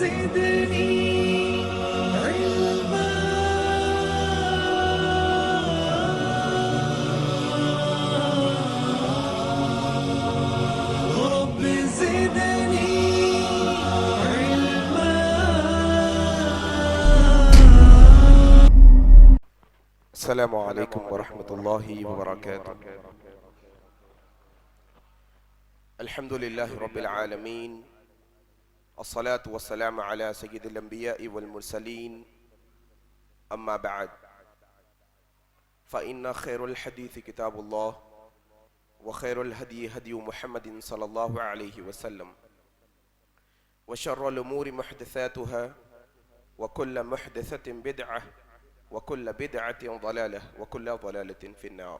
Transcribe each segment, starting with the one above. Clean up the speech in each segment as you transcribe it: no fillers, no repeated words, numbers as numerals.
زدني علما. رب زدني علما. السلام عليكم ورحمة الله وبركاته. الحمد لله رب العالمين، الصلاة والسلام على سيد الأنبياء والمرسلين، أما بعد، فإن خير الحديث كتاب الله، وخير الهدي هدي محمد صلى الله عليه وسلم، وشر الأمور محدثاتها، وكل محدثة بدعة، وكل بدعة ضلالة، وكل ضلالة في النار.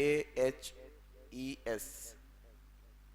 AHES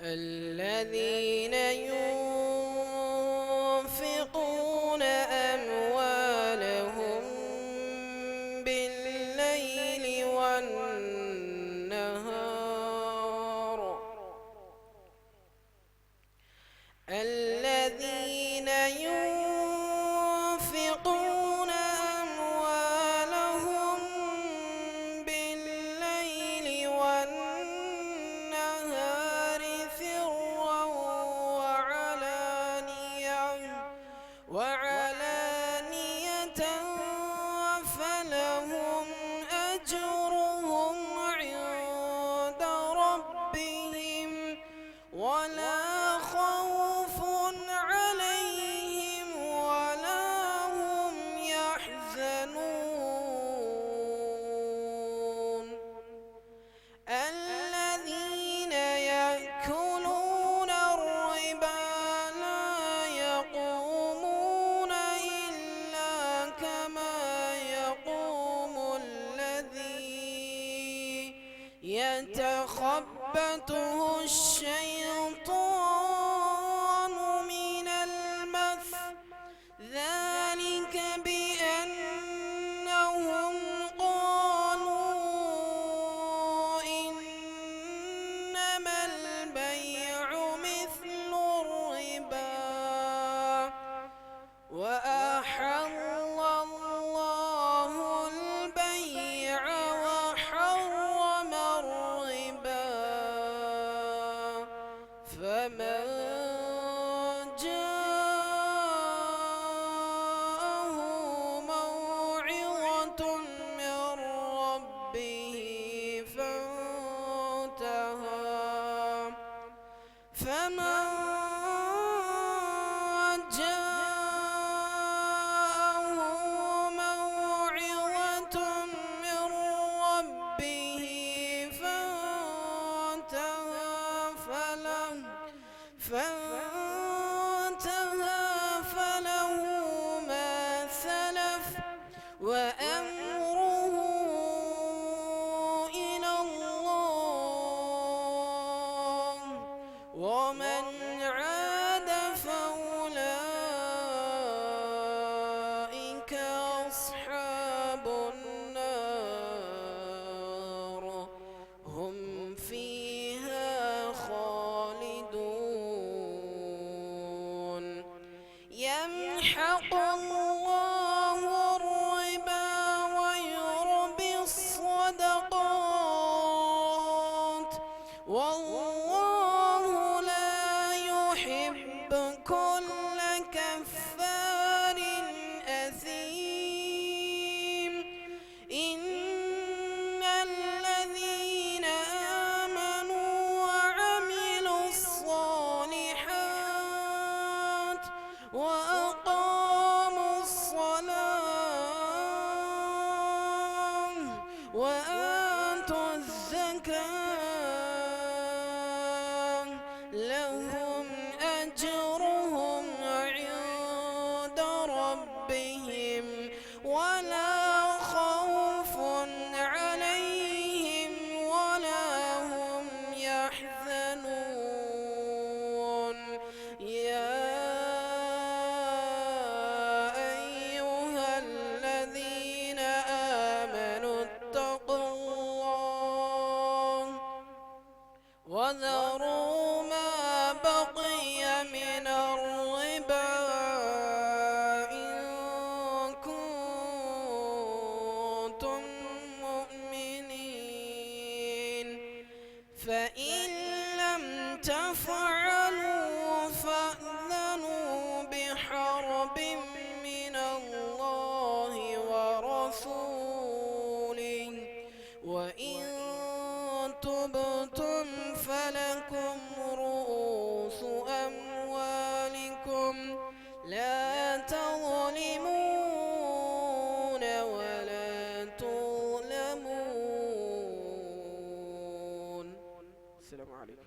الذين ينفقون أموالهم بالليل والنهار الذين ينفقون أموالهم بالليل والنهار سرا وعلانية فلهم أجرهم عند ربهم ولا خوف عليهم ولا هم يحزنون. الذين يأكلون الربا لا يقومون إلا كما يقوم الذي يتخبطه الشيطان من المس، ذلك بأنهم قالوا إنما البيع مثل الربا وأحل الله البيع وحرم الربا، فمن والله لا يحب كل كفار أثيم إن الذين آمنوا وعملوا الصالحات وأقاموا الصلاة وآتوا الزكاة لهم أجرهم عند ربهم ولا خوف عليهم ولا هم يحزنون يا أيها الذين آمنوا اتقوا الله وذروا ما بقي من الربا إن كنتم مؤمنين فإن لم تفعلوا فأذنوا بحرب من الله ورسوله وإن تبتم فلكم رؤوس أموالكم لا تظلمون ولا تظلمون. السلام عليكم.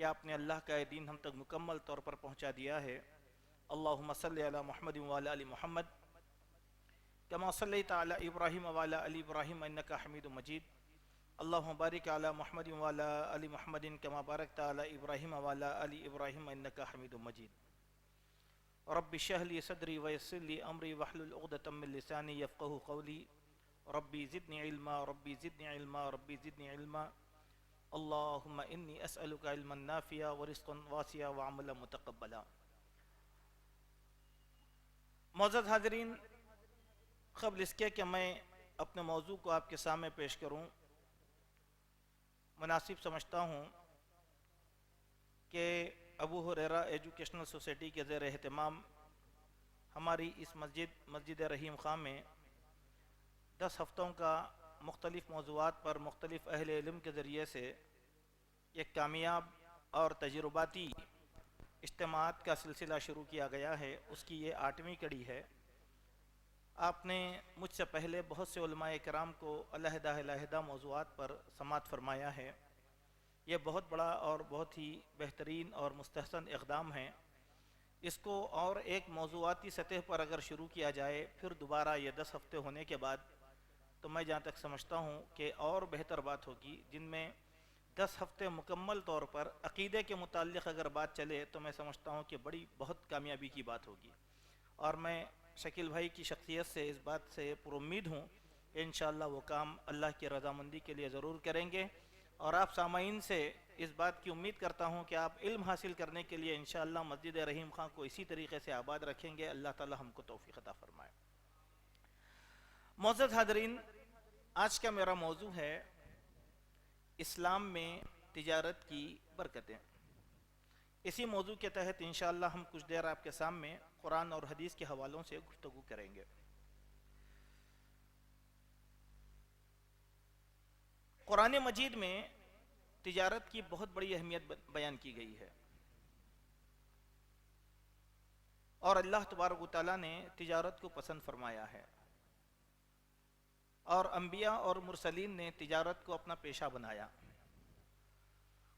کہ آپ نے اللہ کا یہ دین ہم تک مکمل طور پر پہنچا دیا ہے۔ اللہم صلی علی محمد وعلی آل محمد کما صلیت علی ابراہیم وعلی آل ابراہیم انک حمید مجید۔ اللہم بارک علی محمد وعلی آل محمد کما بارکت علی ابراہیم وعلی آل ابراہیم انک حمید مجید۔ رب اشرح لی صدری ویسر لی امری واحلل عقدۃ من لسانی یفقہوا قولی۔ ربی زدنی علما ربی زدنی علما ربی زدنی علما۔ اللہم انی اسألک علما نافعا ورزقا واسعا وعملا متقبلا۔ معزز حاضرین، قبل اس کے کہ میں اپنے موضوع کو آپ کے سامنے پیش کروں، مناسب سمجھتا ہوں کہ ابو ہریرہ ایجوکیشنل سوسائٹی کے زیر اہتمام ہماری اس مسجد رحیم خان میں 10 ہفتوں کا مختلف موضوعات پر مختلف اہل علم کے ذریعے سے ایک کامیاب اور تجرباتی اجتماعات کا سلسلہ شروع کیا گیا ہے۔ اس کی یہ 8ویں کڑی ہے۔ آپ نے مجھ سے پہلے بہت سے علماء کرام کو علیحدہ موضوعات پر سماعت فرمایا ہے۔ یہ بہت بڑا اور بہت ہی بہترین اور مستحسن اقدام ہے۔ اس کو اور ایک موضوعاتی سطح پر اگر شروع کیا جائے پھر دوبارہ یہ 10 ہفتے ہونے کے بعد، تو میں جہاں تک سمجھتا ہوں کہ اور بہتر بات ہوگی، جن میں 10 ہفتے مکمل طور پر عقیدے کے متعلق اگر بات چلے تو میں سمجھتا ہوں کہ بہت کامیابی کی بات ہوگی۔ اور میں شکیل بھائی کی شخصیت سے اس بات سے پر امید ہوں کہ انشاءاللہ وہ کام اللہ کی رضامندی کے لیے ضرور کریں گے، اور آپ سامعین سے اس بات کی امید کرتا ہوں کہ آپ علم حاصل کرنے کے لیے انشاءاللہ مسجد رحیم خان کو اسی طریقے سے آباد رکھیں گے۔ اللہ تعالی ہم کو توفیق عطا فرمائے۔ معزز حاضرین، آج کا میرا موضوع ہے اسلام میں تجارت کی برکتیں۔ اسی موضوع کے تحت انشاءاللہ ہم کچھ دیر آپ کے سامنے قرآن اور حدیث کے حوالوں سے گفتگو کریں گے۔ قرآن مجید میں تجارت کی بہت بڑی اہمیت بیان کی گئی ہے، اور اللہ تبارک و تعالیٰ نے تجارت کو پسند فرمایا ہے، اور انبیاء اور مرسلین نے تجارت کو اپنا پیشہ بنایا،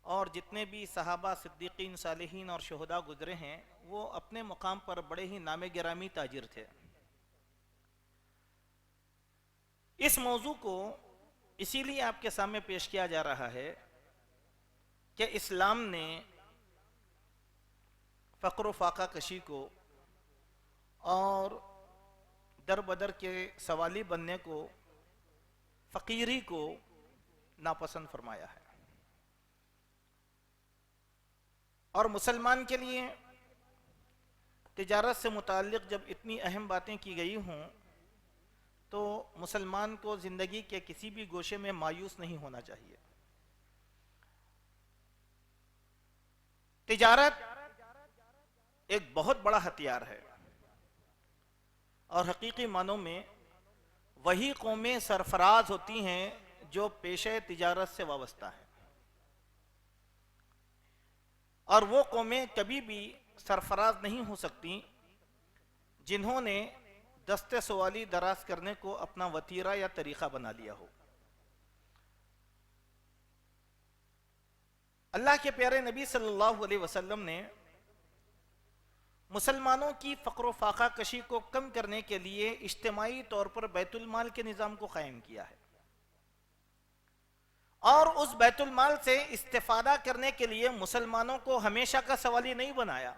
اور جتنے بھی صحابہ، صدیقین، صالحین اور شہداء گزرے ہیں وہ اپنے مقام پر بڑے ہی نام گرامی تاجر تھے۔ اس موضوع کو اسی لیے آپ کے سامنے پیش کیا جا رہا ہے کہ اسلام نے فقر و فاقہ کشی کو اور در بدر کے سوالی بننے کو، فقیری کو ناپسند فرمایا ہے، اور مسلمان کے لیے تجارت سے متعلق جب اتنی اہم باتیں کی گئی ہوں تو مسلمان کو زندگی کے کسی بھی گوشے میں مایوس نہیں ہونا چاہیے۔ تجارت ایک بہت بڑا ہتھیار ہے، اور حقیقی معنوں میں وہی قومیں سرفراز ہوتی ہیں جو پیشہ تجارت سے وابستہ ہیں، اور وہ قومیں کبھی بھی سرفراز نہیں ہو سکتی جنہوں نے دست سوالی دراز کرنے کو اپنا وتیرہ یا طریقہ بنا لیا ہو۔ اللہ کے پیارے نبی صلی اللہ علیہ وسلم نے مسلمانوں کی فقر و فاقہ کشی کو کم کرنے کے لیے اجتماعی طور پر بیت المال کے نظام کو قائم کیا ہے، اور اس بیت المال سے استفادہ کرنے کے لیے مسلمانوں کو ہمیشہ کا سوالی نہیں بنایا،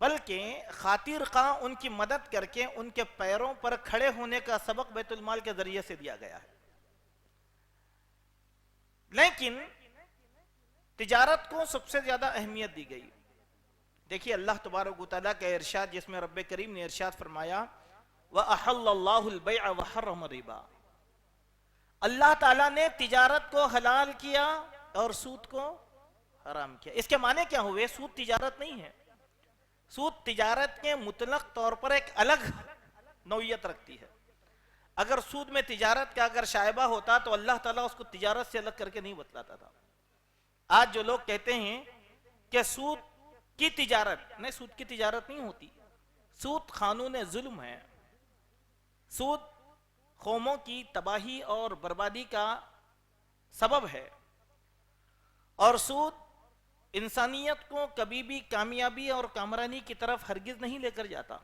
بلکہ خاطر خواہ ان کی مدد کر کے ان کے پیروں پر کھڑے ہونے کا سبق بیت المال کے ذریعے سے دیا گیا ہے۔ لیکن تجارت کو سب سے زیادہ اہمیت دی گئی۔ دیکھیے اللہ تبارک و تعالیٰ کا ارشاد، جس میں رب کریم نے ارشاد فرمایا وَأَحَلَّ اللَّهُ الْبَيْعَ وَحَرَّمَ الرِّبَا، اللہ تعالیٰ نے تجارت کو حلال کیا اور سود کو حرام کیا۔ اس کے معنی کیا ہوئے؟ سود تجارت نہیں ہے، سود تجارت کے مطلق طور پر ایک الگ نوعیت رکھتی ہے۔ اگر سود میں تجارت کا اگر شائبہ ہوتا تو اللہ تعالیٰ اس کو تجارت سے الگ کر کے نہیں بتلاتا تھا۔ آج جو لوگ کہتے ہیں کہ سود کی تجارت، نہیں، سود کی تجارت نہیں ہوتی، سود قانون ظلم ہے، سود قوموں کی تباہی اور بربادی کا سبب ہے، اور سود انسانیت کو کبھی بھی کامیابی اور کامرانی کی طرف ہرگز نہیں لے کر جاتا،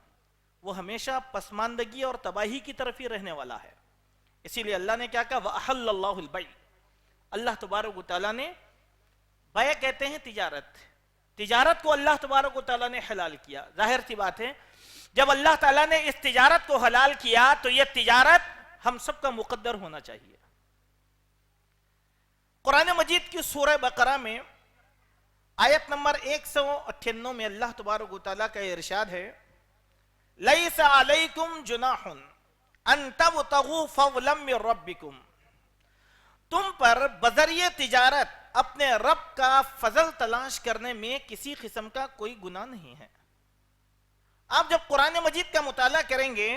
وہ ہمیشہ پسماندگی اور تباہی کی طرف ہی رہنے والا ہے۔ اسی لیے اللہ نے کیا کہا وَأَحَلَّ اللَّهُ الْبَيْعَ، اللہ تبارک و تعالیٰ نے، بیع کہتے ہیں تجارت کو اللہ تبارک و تعالیٰ نے حلال کیا۔ ظاہر سی بات ہے جب اللہ تعالیٰ نے اس تجارت کو حلال کیا تو یہ تجارت ہم سب کا مقدر ہونا چاہیے۔ قرآن مجید کی سورہ بقرہ میں آیت نمبر 198 میں اللہ تبارک و تعالیٰ کا ارشاد ہے لَيْسَ عَلَيْكُمْ جُنَاحٌ أَن تَبْتَغُوا فَضْلًا مِّن رَبِّكُمْ، تم پر بذریعہ تجارت اپنے رب کا فضل تلاش کرنے میں کسی قسم کا کوئی گناہ نہیں ہے۔ آپ جب قرآن مجید کا مطالعہ کریں گے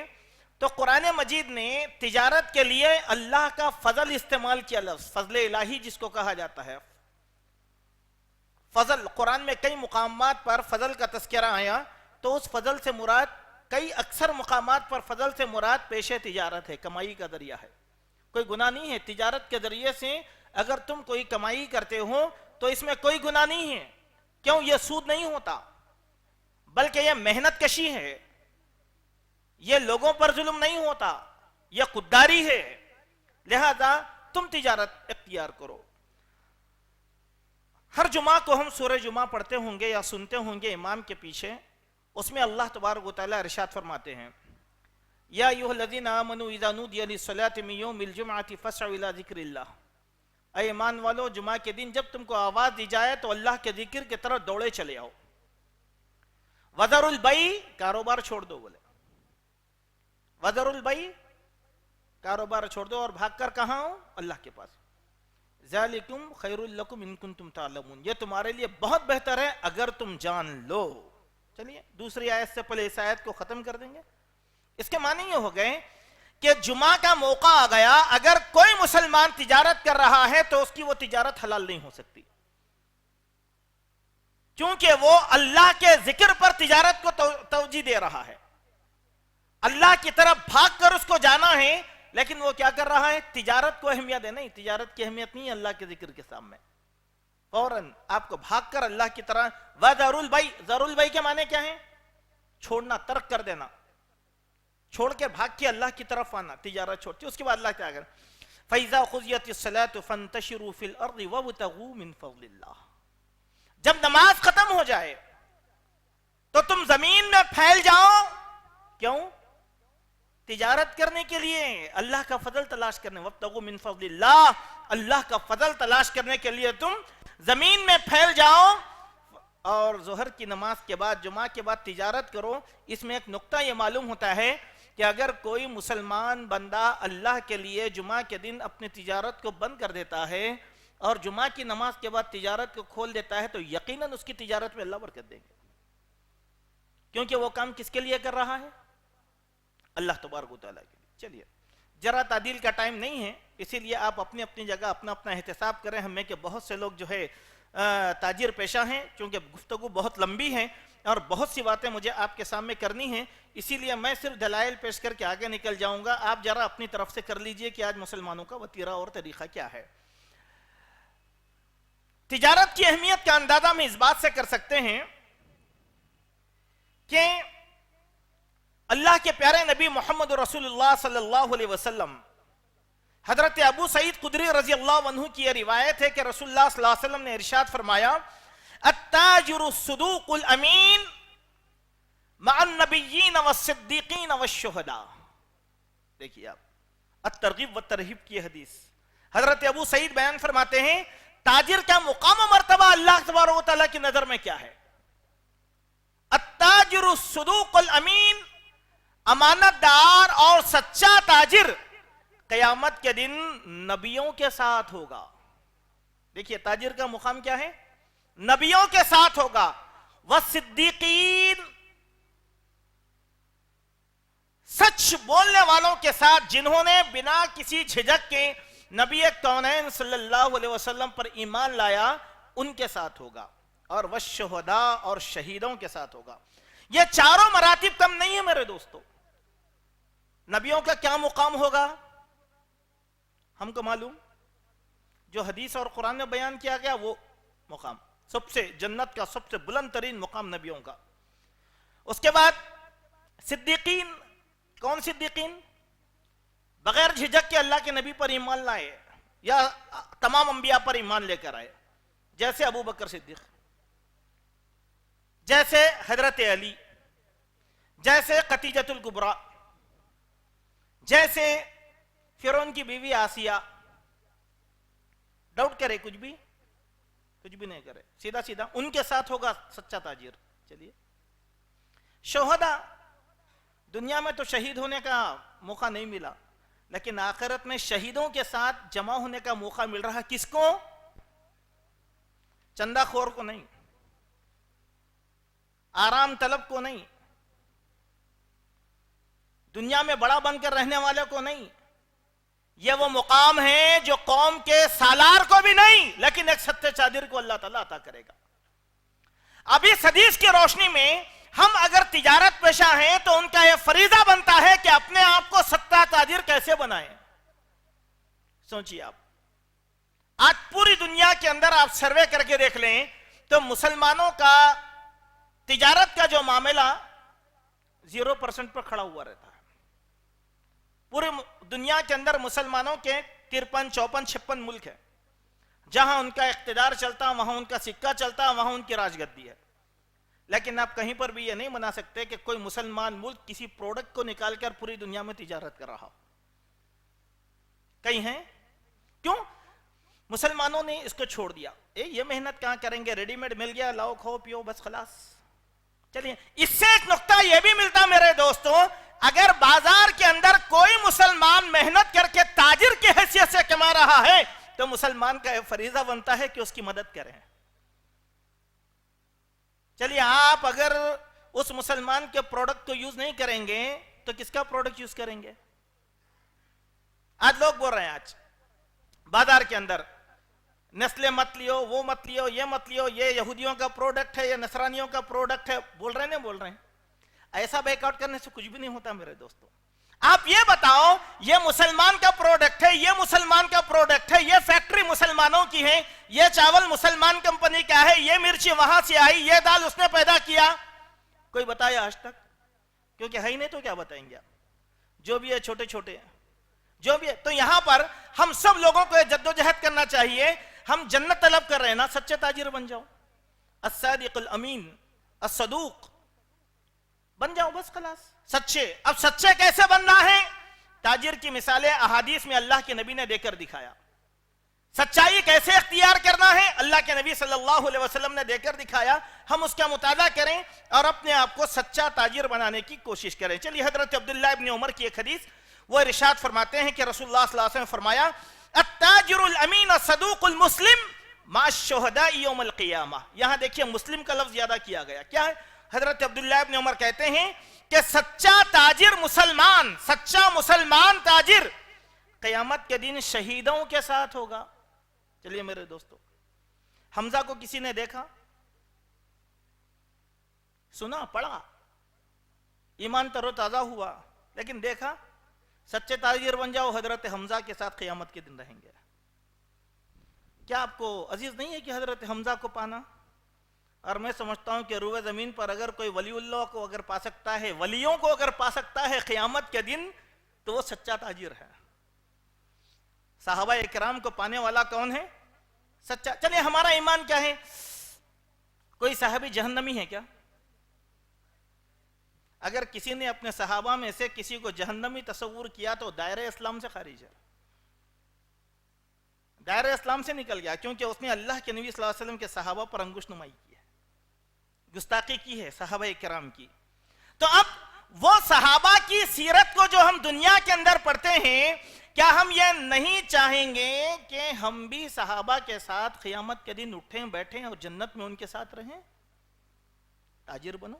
تو قرآن مجید نے تجارت کے لیے اللہ کا فضل استعمال کیا، لفظ فضل الہی جس کو کہا جاتا ہے۔ فضل قرآن میں کئی مقامات پر فضل کا تذکرہ آیا تو اس فضل سے مراد، کئی اکثر مقامات پر فضل سے مراد پیشے تجارت ہے، کمائی کا ذریعہ ہے، کوئی گناہ نہیں ہے۔ تجارت کے ذریعے سے اگر تم کوئی کمائی کرتے ہو تو اس میں کوئی گناہ نہیں ہے، کیوں؟ یہ سود نہیں ہوتا بلکہ یہ محنت کشی ہے، یہ لوگوں پر ظلم نہیں ہوتا، یہ خودداری ہے، لہذا تم تجارت اختیار کرو۔ ہر جمعہ کو ہم سورہ جمعہ پڑھتے ہوں گے یا سنتے ہوں گے امام کے پیچھے، اس میں اللہ تبارک و تعالیٰ ارشاد فرماتے ہیں یا ایھا الذین آمنوا اذا نودی للصلاۃ من یوم الجمعۃ فاسعوا الی ذکر اللہ، اے ایمان والو جمعہ کے دن جب تم کو آواز دی جائے تو اللہ کے ذکر کی طرف دوڑے چلے آؤ۔ وذروا البیع، کاروبار چھوڑ دو، بولے وذروا البیع، کاروبار چھوڑ دو اور بھاگ کر کہاں ہو؟ اللہ کے پاس۔ ذالکم خیر لکم ان کنتم تعلمون، یہ تمہارے لیے بہت بہتر ہے اگر تم جان لو۔ چلیے دوسری آیت سے پہلے اس آیت کو ختم کر دیں گے۔ اس کے معنی یہ ہو گئے کہ جمعہ کا موقع آ گیا، اگر کوئی مسلمان تجارت کر رہا ہے تو اس کی وہ تجارت حلال نہیں ہو سکتی، کیونکہ وہ اللہ کے ذکر پر تجارت کو توجہ دے رہا ہے، اللہ کی طرف بھاگ کر اس کو جانا ہے، لیکن وہ کیا کر رہا ہے؟ تجارت کو اہمیت ہے۔ نہیں، تجارت کی اہمیت نہیں ہے اللہ کے ذکر کے سامنے۔ فوراً آپ کو بھاگ کر اللہ کی طرح وَذَرُوا الْبَيْعَ، ذَرُوا الْبَيْعَ کے معنی کیا ہے؟ چھوڑنا، ترک کر دینا، چھوڑ کے بھاگ کے اللہ کی طرف آنا، تجارت چھوڑتی۔ اس کے بعد اللہ کیا کر فَإِذَا قُضِيَتِ الصَّلَاةُ فَانتَشِرُوا فِي الْأَرْضِ وَابْتَغُوا مِن فَضْلِ اللَّهِ، جب نماز ختم ہو جائے تو تم زمین میں پھیل جاؤ، کیوں؟ تجارت کرنے کے لیے، اللہ کا فضل تلاش کرنے، وَابْتَغُوا مِن فَضْلِ اللَّهِ، اللہ کا فضل تلاش کرنے کے لیے تم زمین میں پھیل جاؤ اور ظہر کی نماز کے بعد، جمعہ کے بعد تجارت کرو۔ اس میں ایک نقطہ یہ معلوم ہوتا ہے کہ اگر کوئی مسلمان بندہ اللہ کے لیے جمعہ کے دن اپنی تجارت کو بند کر دیتا ہے اور جمعہ کی نماز کے بعد تجارت کو کھول دیتا ہے تو یقیناً اس کی تجارت میں اللہ برکت دیں گے، کیونکہ وہ کام کس کے لیے کر رہا ہے؟ اللہ تبارک و تعالیٰ کے لیے۔ چلیے ذرا تعدیل کا ٹائم نہیں ہے، اسی لیے آپ اپنی اپنی جگہ اپنا اپنا احتساب کریں۔ ہمیں کہ بہت سے لوگ جو ہے تاجر پیشہ ہیں، چونکہ گفتگو بہت لمبی ہے اور بہت سی باتیں مجھے آپ کے سامنے کرنی ہیں، اسی لیے میں صرف دلائل پیش کر کے آگے نکل جاؤں گا۔ آپ ذرا اپنی طرف سے کر لیجئے کہ آج مسلمانوں کا وتیرہ اور طریقہ کیا ہے۔ تجارت کی اہمیت کا اندازہ ہم اس بات سے کر سکتے ہیں کہ اللہ کے پیارے نبی محمد رسول اللہ صلی اللہ علیہ وسلم، حضرت ابو سعید خدری رضی اللہ عنہ کی یہ روایت ہے کہ رسول اللہ صلی اللہ علیہ وسلم نے ارشاد فرمایا التاجر الصدوق الامین مع النبیین والصدیقین والشہداء۔ دیکھیے آپ الترغیب والترہیب کی حدیث، حضرت ابو سعید بیان فرماتے ہیں تاجر کا مقام و مرتبہ اللہ تبارک و تعالیٰ کی نظر میں کیا ہے؟ التاجر الصدوق الامین، امانت دار اور سچا تاجر قیامت کے دن نبیوں کے ساتھ ہوگا۔ دیکھیے تاجر کا مقام کیا ہے؟ نبیوں کے ساتھ ہوگا، والصدیقین، سچ بولنے والوں کے ساتھ جنہوں نے بنا کسی جھجک کے نبی کونین صلی اللہ علیہ وسلم پر ایمان لایا، ان کے ساتھ ہوگا، اور والشہداء، اور شہیدوں کے ساتھ ہوگا۔ یہ چاروں مراتب کم نہیں ہے میرے دوستو۔ نبیوں کا کیا مقام ہوگا ہم کو معلوم، جو حدیث اور قرآن میں بیان کیا گیا وہ مقام۔ سب سے جنت کا سب سے بلند ترین مقام نبیوں کا. اس کے بعد صدیقین. کون صدیقین؟ بغیر جھجک کے اللہ کے نبی پر ایمان لائے یا تمام انبیاء پر ایمان لے کر آئے، جیسے ابو بکر صدیق، جیسے حضرت علی، جیسے خدیجۃ الکبریٰ، جیسے فرعون کی بیوی آسیہ. ڈاؤٹ کرے کچھ بھی نہیں کرے، سیدھا سیدھا ان کے ساتھ ہوگا سچا تاجر. چلیے شہداء، دنیا میں تو شہید ہونے کا موقع نہیں ملا، لیکن آخرت میں شہیدوں کے ساتھ جمع ہونے کا موقع مل رہا. کس کو؟ چندہ خور کو نہیں، آرام طلب کو نہیں، دنیا میں بڑا بن کر رہنے والے کو نہیں. یہ وہ مقام ہے جو قوم کے سالار کو بھی نہیں، لیکن ایک سچے تاجر کو اللہ تعالیٰ عطا کرے گا. اب اس حدیث کی روشنی میں ہم اگر تجارت پیشہ ہیں تو ان کا یہ فریضہ بنتا ہے کہ اپنے آپ کو سچا تاجر کیسے بنائیں. سوچیے آپ، آج پوری دنیا کے اندر آپ سروے کر کے دیکھ لیں تو مسلمانوں کا تجارت کا جو معاملہ 0% پر کھڑا ہوا رہتا ہے. پوری دنیا کے اندر مسلمانوں کے 53, 54, 56 ملک ہیں. جہاں ان کا اقتدار چلتا وہاں ان کا سکہ چلتا، وہاں ان کی راج گدی ہے. لیکن آپ کہیں پر بھی یہ نہیں بنا سکتے کہ کوئی مسلمان ملک کسی پروڈکٹ کو نکال کر پوری دنیا میں تجارت کر رہا ہو. کہیں ہیں؟ کیوں؟ مسلمانوں نے اس کو چھوڑ دیا. یہ محنت کہاں کریں گے، ریڈی میڈ مل گیا، لاؤ کھاؤ پیو بس خلاص. چلیے اس سے ایک نقطہ یہ بھی ملتا میرے دوستوں، اگر بازار کے اندر کوئی مسلمان محنت کر کے تاجر کی حیثیت سے کما رہا ہے تو مسلمان کا فریضہ بنتا ہے کہ اس کی مدد کریں. چلیے آپ اگر اس مسلمان کے پروڈکٹ کو یوز نہیں کریں گے تو کس کا پروڈکٹ یوز کریں گے؟ آج لوگ بول رہے ہیں، آج بازار کے اندر نسلیں مت لیو، وہ مت لیو، یہ مت لیو، یہ یہودیوں کا پروڈکٹ ہے، یہ نصرانیوں کا پروڈکٹ ہے. بول رہے ہیں نہیں بول رہے ہیں؟ ایسا بیک آؤٹ کرنے سے کچھ بھی نہیں ہوتا میرے دوستوں. آپ یہ بتاؤ، یہ مسلمان کا پروڈکٹ ہے، یہ مسلمان کا پروڈکٹ ہے، یہ فیکٹری مسلمانوں کی ہے، یہ چاول مسلمان کمپنی کا ہے، یہ مرچی وہاں سے آئی، یہ دال اس نے پیدا کیا. کوئی بتایا آج تک؟ کیونکہ ہے ہی نہیں تو کیا بتائیں گے آپ. جو بھی ہے چھوٹے چھوٹے جو بھی ہے. تو یہاں پر ہم سب لوگوں کو جدوجہد کرنا چاہیے. ہم جنت طلب کر رہے ہیں نا، سچے تاجر بن جاؤ. الصادق الامین الصدوق بن جاؤ بس خلاص. سچے. اب سچے کیسے بننا ہے؟ تاجر کی مثالیں احادیث میں اللہ کے نبی نے دے کر دکھایا. سچائی کیسے اختیار کرنا ہے اللہ کے نبی صلی اللہ علیہ وسلم نے دے کر دکھایا. ہم اس کا مطالعہ کریں اور اپنے آپ کو سچا تاجر بنانے کی کوشش کریں. چلیے حضرت عبداللہ ابن عمر کی ایک حدیث، وہ ارشاد فرماتے ہیں کہ رسول اللہ صلی اللہ علیہ وسلم نے فرمایا التاجر الامین الصدوق المسلم مع الشہداء یوم القیامہ. یہاں دیکھیے مسلم کا لفظ زیادہ کیا گیا. کیا ہے؟ حضرت عبداللہ ابن عمر کہتے ہیں کہ سچا تاجر مسلمان، سچا مسلمان تاجر قیامت کے دن شہیدوں کے ساتھ ہوگا. چلیے میرے دوستو، حمزہ کو کسی نے دیکھا، سنا، پڑھا، ایمان تر و تازہ ہوا، لیکن دیکھا؟ سچے تاجر بن جاؤ، حضرت حمزہ کے ساتھ قیامت کے دن رہیں گے. کیا آپ کو عزیز نہیں ہے کہ حضرت حمزہ کو پانا؟ اور میں سمجھتا ہوں کہ روئے زمین پر اگر کوئی ولی اللہ کو اگر پا سکتا ہے، ولیوں کو اگر پا سکتا ہے قیامت کے دن، تو وہ سچا تاجر ہے. صحابہ اکرام کو پانے والا کون ہے؟ سچا. چلیے ہمارا ایمان کیا ہے؟ کوئی صحابی جہنمی ہے کیا؟ اگر کسی نے اپنے صحابہ میں سے کسی کو جہنمی تصور کیا تو دائرہ اسلام سے خارج ہے، دائرہ اسلام سے نکل گیا، کیونکہ اس نے اللہ کے نبی صلی اللہ علیہ وسلم کے صحابہ پر انگشت نمائی کی ہے، گستاخی کی ہے صحابہ کرام کی. تو اب وہ صحابہ کی سیرت کو جو ہم دنیا کے اندر پڑھتے ہیں، کیا ہم یہ نہیں چاہیں گے کہ ہم بھی صحابہ کے ساتھ قیامت کے دن اٹھیں بیٹھیں اور جنت میں ان کے ساتھ رہیں؟ تاجر بنو،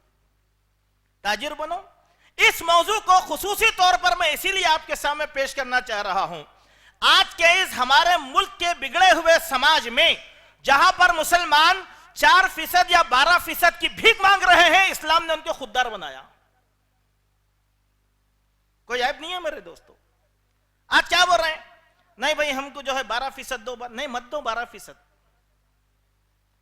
تاجر بنو. اس موضوع کو خصوصی طور پر میں اسی لیے آپ کے سامنے پیش کرنا چاہ رہا ہوں. آج کے اس ہمارے ملک کے بگڑے ہوئے سماج میں جہاں پر مسلمان 4% یا 12% کی بھیک مانگ رہے ہیں، اسلام نے ان کو خوددار بنایا. کوئی عیب نہیں ہے میرے دوستو. آج کیا بول رہے ہیں؟ نہیں بھائی ہم کو جو ہے 12% دو، نہیں مت دو 12%.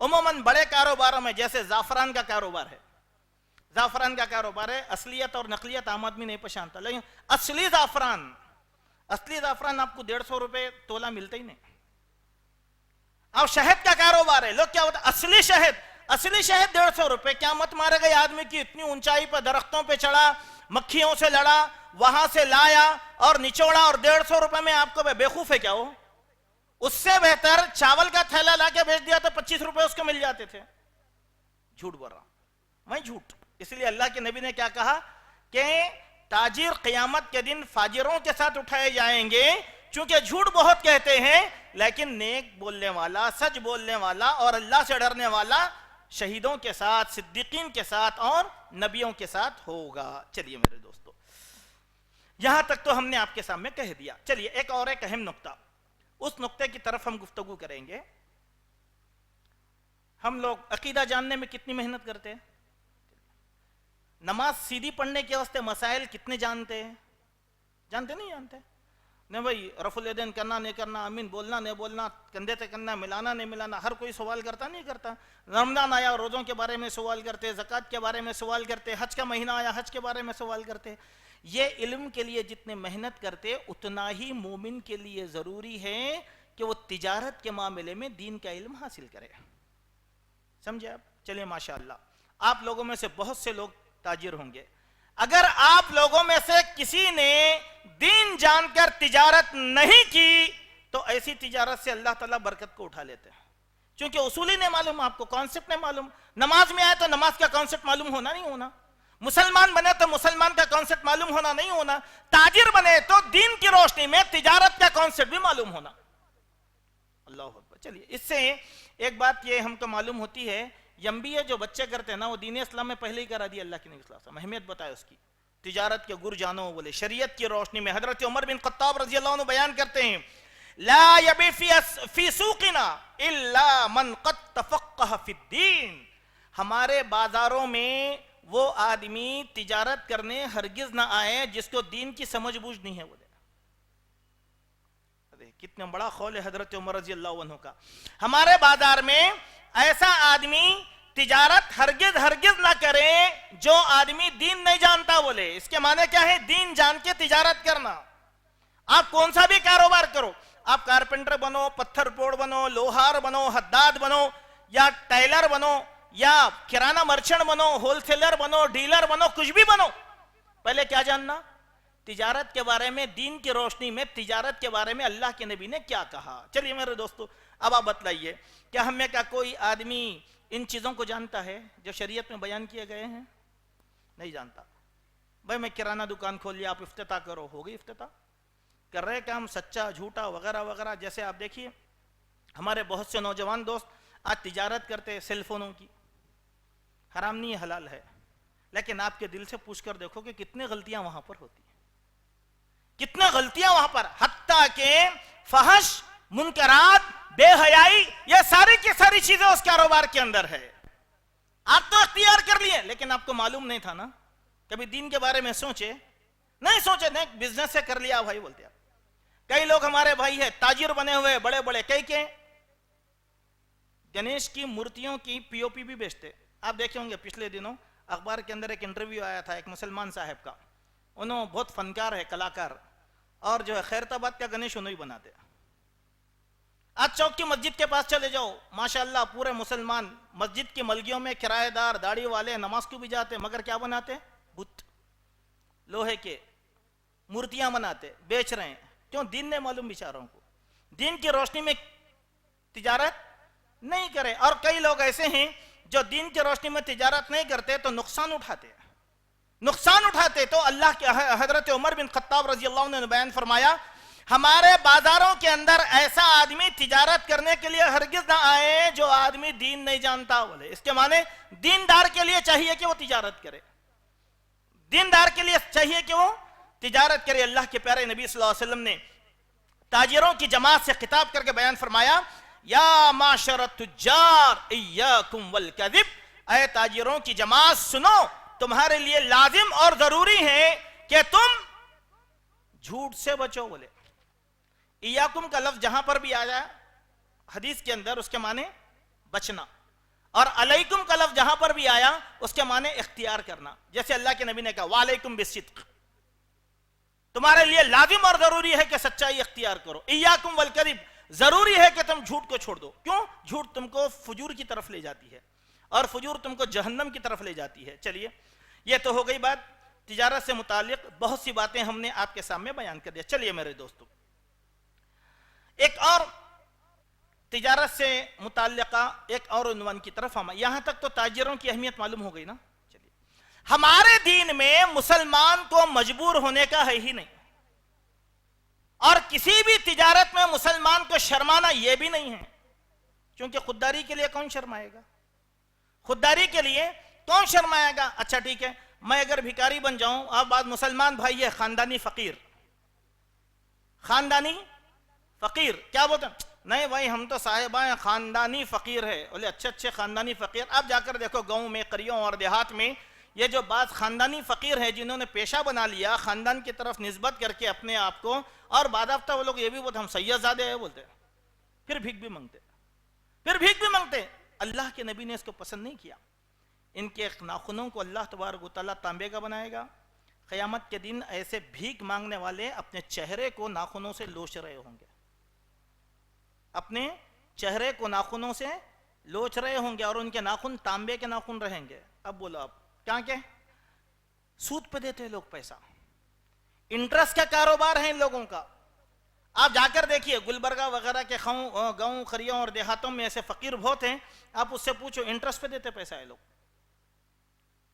عموماً بڑے کاروباروں میں جیسے زعفران کا کاروبار ہے، زعفران کا کاروبار ہے، اصلیت اور نقلیت عام آدمی نہیں پہچانتا، لیکن اصلی زعفران آپ کو 150 روپے تولہ ملتا ہی نہیں. اور شہد کا کاروبار ہے، لوگ کیا ہوتا ہے، اصلی شہد 150 روپے. قیامت مارے گئے آدمی کی اتنی اونچائی پہ درختوں پہ چڑھا، مکھیوں سے لڑا، وہاں سے لایا اور نچوڑا، اور 150 روپے میں آپ کو بیوقوف ہے کیا ہو؟ اس سے بہتر چاول کا تھیلا لا کے بیچ دیا تو 25 روپے اس کو مل جاتے تھے. جھوٹ بول رہا میں، جھوٹ. اس لیے اللہ کے نبی نے کیا کہا کہ تاجر قیامت کے دن فاجروں کے ساتھ اٹھائے جائیں گے، چونکہ جھوٹ بہت کہتے ہیں، لیکن نیک بولنے والا، سچ بولنے والا اور اللہ سے ڈرنے والا شہیدوں کے ساتھ، صدیقین کے ساتھ اور نبیوں کے ساتھ ہوگا. چلیے میرے دوستو، یہاں تک تو ہم نے آپ کے سامنے کہہ دیا. چلیے ایک اہم نقطہ، اس نقطے کی طرف ہم گفتگو کریں گے. ہم لوگ عقیدہ جاننے میں کتنی محنت کرتے ہیں؟ نماز سیدھی پڑھنے کے واسطے مسائل کتنے جانتے ہیں؟ جانتے نہیں جانتے؟ نہیں بھائی، رفع الیدین کرنا نہیں کرنا، آمین بولنا نہیں بولنا، کندھے تے کرنا، ملانا نہیں ملانا، ہر کوئی سوال کرتا نہیں کرتا. رمضان آیا روزوں کے بارے میں سوال کرتے، زکوٰۃ کے بارے میں سوال کرتے، حج کا مہینہ آیا حج کے بارے میں سوال کرتے. یہ علم کے لیے جتنے محنت کرتے، اتنا ہی مومن کے لیے ضروری ہے کہ وہ تجارت کے معاملے میں دین کا علم حاصل کرے. سمجھے آپ؟ چلیے ماشاءاللہ، آپ لوگوں میں سے بہت سے لوگ تاجر ہوں گے. اگر آپ لوگوں میں سے کسی نے دین جان کر تجارت نہیں کی تو ایسی تجارت سے اللہ تعالیٰ برکت کو اٹھا لیتے ہیں، چونکہ اصول ہی نہیں معلوم، آپ کو کانسیپٹ نہیں معلوم. نماز میں آئے تو نماز کا کانسیپٹ معلوم ہونا نہیں ہونا، مسلمان بنے تو مسلمان کا کانسیپٹ معلوم ہونا نہیں ہونا، تاجر بنے تو دین کی روشنی میں تجارت کا کانسیپٹ بھی معلوم ہونا. اللہ اکبر. چلیے اس سے ایک بات یہ ہم کو معلوم ہوتی ہے، MBA جو بچے کرتے ہیں نا، وہ دین اسلام میں پہلے ہی کرا دیا اللہ کے نبی صلی اللہ علیہ وسلم. اہمیت بتائے اس کی، تجارت کے گر جانو بولے شریعت کی روشنی میں. حضرت عمر بن خطاب رضی اللہ عنہ بیان کرتے ہیں، لا یبی فی سوقنا الا من قد تفقہ فی الدین. ہمارے بازاروں میں وہ آدمی تجارت کرنے ہرگز نہ آئے جس کو دین کی سمجھ بوجھ نہیں ہے. بولے کتنا بڑا قول ہے حضرت عمر رضی اللہ عنہ کا. ہمارے بازار میں ایسا آدمی تجارت ہرگز نہ کرے جو آدمی دین نہیں جانتا. بولے اس کے معنی کیا ہے؟ دین جان کے تجارت کرنا. آپ کون سا بھی کاروبار کرو، آپ کارپینٹر بنو، پتھر پوڑ بنو، لوہار بنو، حداد بنو، یا ٹیلر بنو، یا کرانہ مرچنٹ بنو، ہول سیلر بنو، ڈیلر بنو، کچھ بھی بنو، پہلے کیا جاننا؟ تجارت کے بارے میں، دین کی روشنی میں تجارت کے بارے میں اللہ کے نبی نے کیا کہا. چلیے میرے دوستو، اب آپ بتلائیے، کیا ہم میں کا کوئی آدمی ان چیزوں کو جانتا ہے جو شریعت میں بیان کیے گئے ہیں؟ نہیں جانتا. بھائی میں کرانہ دکان کھول لیا، آپ افتتاح کرو، ہو گئی افتتاح. کر رہے کام سچا جھوٹا وغیرہ وغیرہ. جیسے آپ دیکھیے ہمارے بہت سے نوجوان دوست آج تجارت کرتے سیل فونوں کی. حرام نہیں، حلال ہے، لیکن آپ کے دل سے پوچھ کر دیکھو کہ کتنے غلطیاں وہاں پر ہوتی ہیں، کتنے غلطیاں وہاں پر، حتیٰ کہ فحش، منکرات، بے حیائی، یہ ساری کی ساری چیزیں اس کاروبار کے اندر ہے. آپ تو اختیار کر لیے لیکن آپ کو معلوم نہیں تھا نا. کبھی دین کے بارے میں سوچے نہیں، بزنس سے کر لیا بھائی بولتے. کئی لوگ ہمارے بھائی ہیں تاجر بنے ہوئے بڑے بڑے، کئی گنیش کی مورتیوں کی POP بھی بیچتے. آپ دیکھے ہوں گے پچھلے دنوں اخبار کے اندر ایک انٹرویو آیا تھا ایک مسلمان صاحب کا. انہوں بہت فنکار ہے، کلاکار، اور جو ہے خیرتآباد کا گنیش انہوں ہی بناتے. آج چوک کی مسجد کے پاس چلے جاؤ، ماشاءاللہ پورے مسلمان مسجد کی ملگیوں میں کرایہ دار داڑھی والے نماز کو بھی جاتے، مگر کیا بناتے؟ بت، لوہے کے مورتیاں بناتے، بیچ رہے ہیں. کیوں؟ دین نے معلوم بیچاروں کو. دین کی روشنی میں تجارت نہیں کرے. اور کئی لوگ ایسے ہیں جو دین کی روشنی میں تجارت نہیں کرتے تو نقصان اٹھاتے. تو اللہ کے حضرت عمر بن خطاب رضی اللہ عنہ نے بیان فرمایا، ہمارے بازاروں کے اندر ایسا آدمی تجارت کرنے کے لیے ہرگز نہ آئے جو آدمی دین نہیں جانتا. بولے اس کے معنی دیندار کے لیے چاہیے کہ وہ تجارت کرے، دیندار کے لیے چاہیے کہ وہ تجارت کرے. اللہ کے پیارے نبی صلی اللہ علیہ وسلم نے تاجروں کی جماعت سے خطاب کر کے بیان فرمایا، یا معاشر التجار ایاکم والکذب. اے تاجروں کی جماعت سنو، تمہارے لیے لازم اور ضروری ہے کہ تم جھوٹ سے بچو. بولے ایاکم کا لفظ جہاں پر بھی آیا حدیث کے اندر اس کے معنی بچنا. اور علیکم کا لفظ جہاں پر بھی آیا اس کے معنی اختیار کرنا، جیسے اللہ کے نبی نے کہا وعلیکم بالصدق، تمہارے لیے لازم اور ضروری ہے کہ سچائی اختیار کرو، ایاکم والکذب، ضروری ہے کہ تم جھوٹ کو چھوڑ دو. کیوں؟ جھوٹ تم کو فجور کی طرف لے جاتی ہے اور فجور تم کو جہنم کی طرف لے جاتی ہے. چلیے یہ تو ہو گئی بات تجارت سے متعلق، بہت سی باتیں ہم نے آپ کے سامنے بیان کر دیا. چلیے میرے دوستو، ایک اور تجارت سے متعلقہ ایک اور عنوان کی طرف ہم، یہاں تک تو تاجروں کی اہمیت معلوم ہو گئی نا. چلیے، ہمارے دین میں مسلمان کو مجبور ہونے کا ہے ہی نہیں، اور کسی بھی تجارت میں مسلمان کو شرمانا یہ بھی نہیں ہے، کیونکہ خودداری کے لیے کون شرمائے گا؟ خودداری کے لیے کون شرمائے گا؟ اچھا ٹھیک ہے، میں اگر بھکاری بن جاؤں، آپ بات مسلمان بھائی ہے، خاندانی فقیر، خاندانی فقیر کیا بولتے ہیں؟ نہیں بھائی ہم تو صاحب ہیں خاندانی فقیر ہے. بولے اچھے اچھے خاندانی فقیر. آپ جا کر دیکھو گاؤں میں، قریوں اور دیہات میں، یہ جو بعض خاندانی فقیر ہے جنہوں نے پیشہ بنا لیا، خاندان کی طرف نسبت کر کے اپنے آپ کو، اور بعد ہفتہ وہ لوگ یہ بھی بولتے ہم سید زادے ہیں بولتے، پھر بھیک بھی مانگتے. اللہ کے نبی نے اس کو پسند نہیں کیا. ان کے ناخنوں کو اللہ تبارک و تعالیٰ تانبے کا بنائے گا. قیامت کے دن ایسے بھیک مانگنے والے اپنے چہرے کو ناخنوں سے لوچ رہے ہوں گے، اپنے چہرے کو ناخنوں سے لوچ رہے ہوں گے، اور ان کے ناخن تانبے کے ناخن رہیں گے. اب بولو آپ کیا کہ سود پہ دیتے ہیں لوگ پیسہ، انٹرسٹ کا کاروبار ہے ان لوگوں کا. آپ جا کر دیکھیے گلبرگہ وغیرہ کے گاؤں خریوں اور دیہاتوں میں ایسے فقیر بہت ہیں، آپ اس سے پوچھو انٹرسٹ پہ دیتے پیسہ ہے لوگ.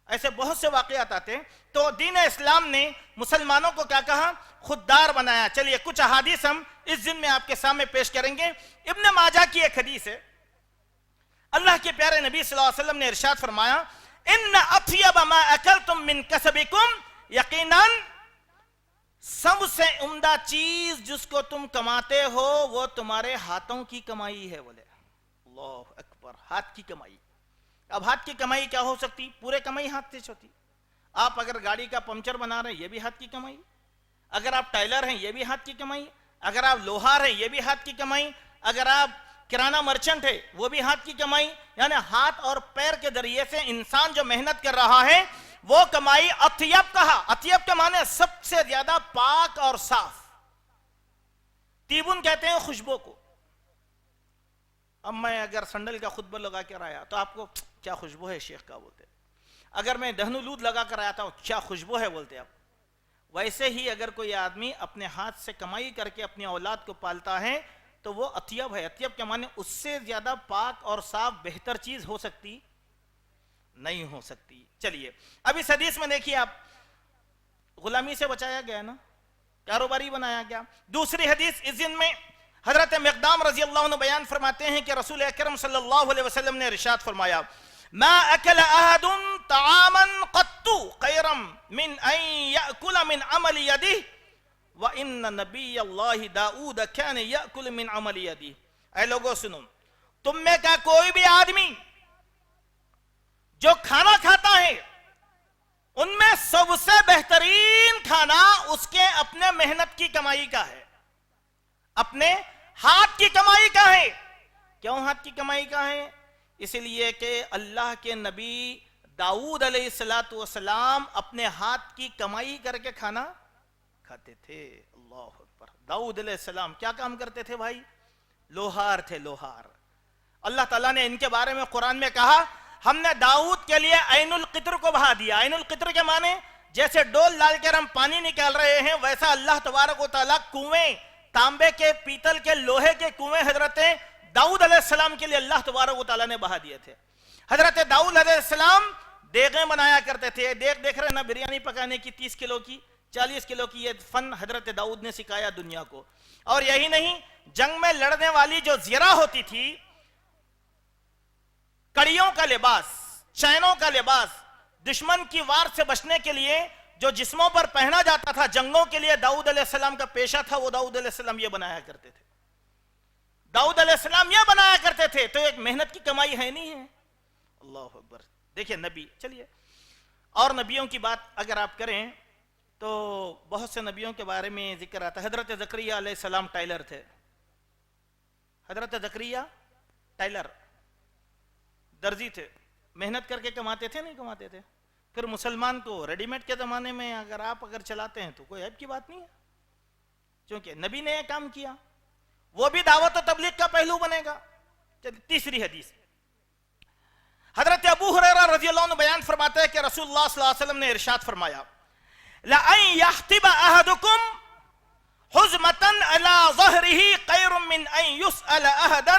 ایسے بہت سے واقعات آتے ہیں. تو دین اسلام نے مسلمانوں کو کیا کہا؟ خوددار بنایا. چلیے کچھ احادیث ہم اس دن میں آپ کے سامنے پیش کریں گے. ابن ماجہ کی ایک حدیث ہے، اللہ کے پیارے نبی صلی اللہ علیہ وسلم نے ارشاد فرمایا ان اطیب ما اکلتم من کسبکم، یقیناً سب سے عمدہ چیز جس کو تم کماتے ہو وہ تمہارے ہاتھوں کی کمائی ہے. بولے اللہ اکبر، ہاتھ کی کمائی. اب ہاتھ کی کمائی کیا ہو سکتی؟ پورے کمائی ہاتھ سے ہوتی. آپ اگر گاڑی کا پنچر بنا رہے ہیں یہ بھی ہاتھ کی کمائی، اگر آپ ٹائلر ہیں یہ بھی ہاتھ کی کمائی، اگر آپ لوہار ہیں یہ بھی ہاتھ کی کمائی، اگر آپ کرانہ مرچنٹ ہے وہ بھی ہاتھ کی کمائی. یعنی ہاتھ اور پیر کے ذریعے سے انسان جو محنت کر رہا ہے وہ کمائی اطیب کہا. اطیب کے معنی سب سے زیادہ پاک اور صاف. تیبن کہتے ہیں خوشبو کو. اب میں اگر سنڈل کا خطبہ لگا کر آیا تو آپ کو کیا خوشبو ہے شیخ کا بولتے، اگر میں دہنولود لگا کر آیا تھا کیا خوشبو ہے بولتے آپ. ویسے ہی اگر کوئی آدمی اپنے ہاتھ سے کمائی کر کے اپنی اولاد کو پالتا ہے تو وہ اطیب ہے. اطیب کے معنی اس سے زیادہ پاک اور صاف بہتر چیز ہو سکتی نہیں ہو سکتی. چلیے اب اس حدیث میں دیکھیے، آپ غلامی سے بچایا گیا نا، کاروباری بنایا گیا. دوسری حدیث اس دن میں حضرت مقدام رضی اللہ عنہ بیان فرماتے ہیں کہ رسول اکرم صلی اللہ علیہ وسلم نے ارشاد فرمایا ما اکل احد طعاما قط خیرا من ان یأکل من عمل یدہ وان نبی اللہ داؤد کان یأکل من عمل یدہ. اے لوگوں سنو، تم میں کا کوئی بھی آدمی جو کھانا کھاتا ہے ان میں سب سے بہترین کھانا اس کے اپنے محنت کی کمائی کا ہے، اپنے ہاتھ کی کمائی کا ہے. کیوں ہاتھ کی کمائی کا ہے؟ اس لیے کہ اللہ کے نبی داؤد علیہ السلام اپنے ہاتھ کی کمائی کر کے کھانا کھاتے تھے. اللہ اکبر. داؤد علیہ السلام کیا کام کرتے تھے بھائی؟ لوہار تھے، لوہار. اللہ تعالیٰ نے ان کے بارے میں قرآن میں کہا ہم نے داؤد کے لیے عین القطر کو بہا دیا. عین القطر کے معنی جیسے ڈول ڈال کر ہم پانی نکال رہے ہیں، ویسا اللہ تبارک و تعالیٰ کنویں، تانبے کے، پیتل کے، لوہے کے کنویں حضرت داؤد علیہ السلام کے لیے اللہ تبارک و تعالیٰ نے بہا دیے تھے. حضرت داؤد علیہ السلام دیگیں بنایا کرتے تھے. دیکھ رہے نا بریانی پکانے کی 30 کلو کی 40 کلو کی، یہ فن حضرت داؤد نے سکھایا دنیا کو. اور یہی نہیں، جنگ میں لڑنے والی جو زیرہ ہوتی تھی، کڑیوں کا لباس، چینوں کا لباس، دشمن کی وار سے بچنے کے لیے جو جسموں پر پہنا جاتا تھا جنگوں کے لیے، داؤد علیہ السلام کا پیشہ تھا. وہ داؤد علیہ السلام یہ بنایا کرتے تھے. داؤد علیہ السلام یہ بنایا کرتے تھے. تو ایک محنت کی کمائی ہے نہیں ہے؟ اللہ اکبر. دیکھیں نبی. چلیے اور نبیوں کی بات اگر آپ کریں تو بہت سے نبیوں کے بارے میں ذکر آتا ہے. حضرت زکریا علیہ السلام ٹائلر تھے. حضرت زکریا ٹائلر. درزی تھے, محنت کر کے کماتے تھے نہیں کماتے تھے؟ پھر مسلمان کو ریڈی میڈ کے زمانے میں اگر چلاتے ہیں تو کوئی عیب کی بات نہیں ہے, کیونکہ نبی نے یہ کام کیا, وہ بھی دعوت و تبلیغ کا پہلو بنے گا. تیسری حدیث, حضرت ابو ہریرہ رضی اللہ عنہ بیان فرماتے ہیں کہ رسول اللہ صلی اللہ علیہ وسلم نے ارشاد فرمایا, لَأَن يَحْتِبَ أَحَدُكُمْ حُزْمَةً عَلَى ظَهْرِهِ خَيْرٌ مِّنْ أَن يُسْأَلَ أَحَدًا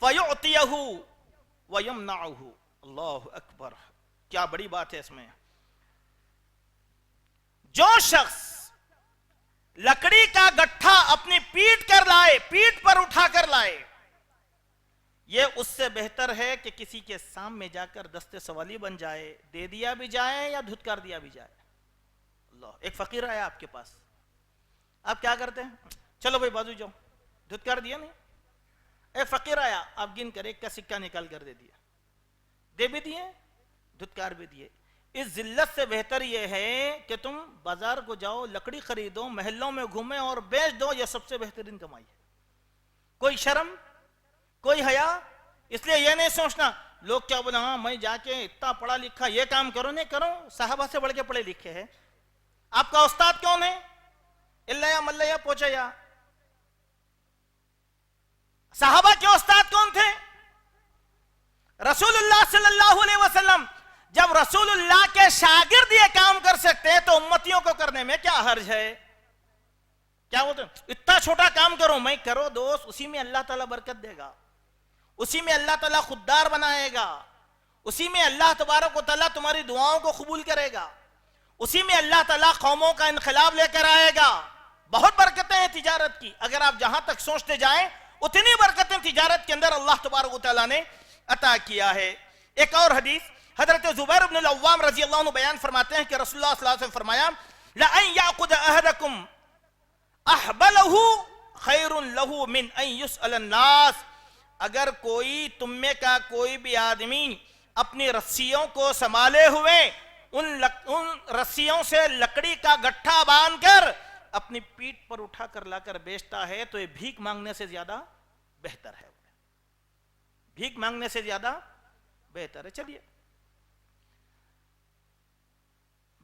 فَيُعْطِيَهُ وَيَمْنَعُهُ. اللہ اکبر, کیا بڑی بات ہے اس میں. جو شخص لکڑی کا گٹھا اپنی پیٹ پر اٹھا کر لائے, یہ اس سے بہتر ہے کہ کسی کے سامنے جا کر دست سوالی بن جائے, دے دیا بھی جائے یا دھتکار دیا بھی جائے. اللہ, ایک فقیر آیا آپ کے پاس, آپ کیا کرتے ہیں؟ چلو بھائی بازو جاؤ, دھتکار دیا نہیں. ایک فقیر آیا, آپ گن کر ایک کا سکہ نکال کر دے دیا, دے بھی دیے دھتکار بھی دیے. اس ذلت سے بہتر یہ ہے کہ تم بازار کو جاؤ, لکڑی خریدو, محلوں میں گھومیں اور بیچ دو, یہ سب سے بہترین کمائی ہے. کوئی شرم, کوئی حیا. اس لیے یہ نہیں سوچنا لوگ کیا بولے, ہاں میں جا کے اتنا پڑھا لکھا یہ کام کرو, نہیں کرو. صحابہ سے بڑھ کے پڑھے لکھے ہیں. آپ کا استاد کون ہے؟ اللہ یا ملہ یا پوچھا یا. صحابہ کے استاد کون تھے؟ رسول اللہ صلی اللہ علیہ وسلم. جب رسول اللہ کے شاگرد یہ کام کر سکتے ہیں تو امتیوں کو کرنے میں کیا حرج ہے؟ کیا بولتے ہیں, اتنا چھوٹا کام کرو, میں کرو دوست, اسی میں اللہ تعالیٰ برکت دے گا, اسی میں اللہ تعالیٰ خوددار بنائے گا, اسی میں اللہ تبارک و تعالیٰ تمہاری دعاؤں کو قبول کرے گا, اسی میں اللہ تعالیٰ قوموں کا انقلاب لے کر آئے گا. بہت برکتیں ہیں تجارت کی, اگر آپ جہاں تک سوچتے جائیں اتنی برکتیں تجارت کے اندر اللہ تبارک و تعالیٰ نے عطا کیا ہے. ایک اور حدیث, حضرت زبیر بن العوام رضی اللہ عنہ بیان فرماتے ہیں کہ رسول اللہ صلی اللہ علیہ وسلم فرمایا, لَأَن يَعْقُدَ أَحَدَكُمْ أَحْبَلَهُ خَيْرٌ لَهُ مِنْ أَن يُسْأَلَ النَّاسِ. اگر کوئی تم میں کا کوئی بھی آدمی اپنی رسیوں کو سنبھالے ہوئے ان رسیوں سے لکڑی کا گٹھا باندھ کر اپنی پیٹ پر اٹھا کر لا کر بیچتا ہے تو یہ بھیک مانگنے سے زیادہ بہتر ہے. بھیک مانگنے سے زیادہ بہتر ہے. چلیے,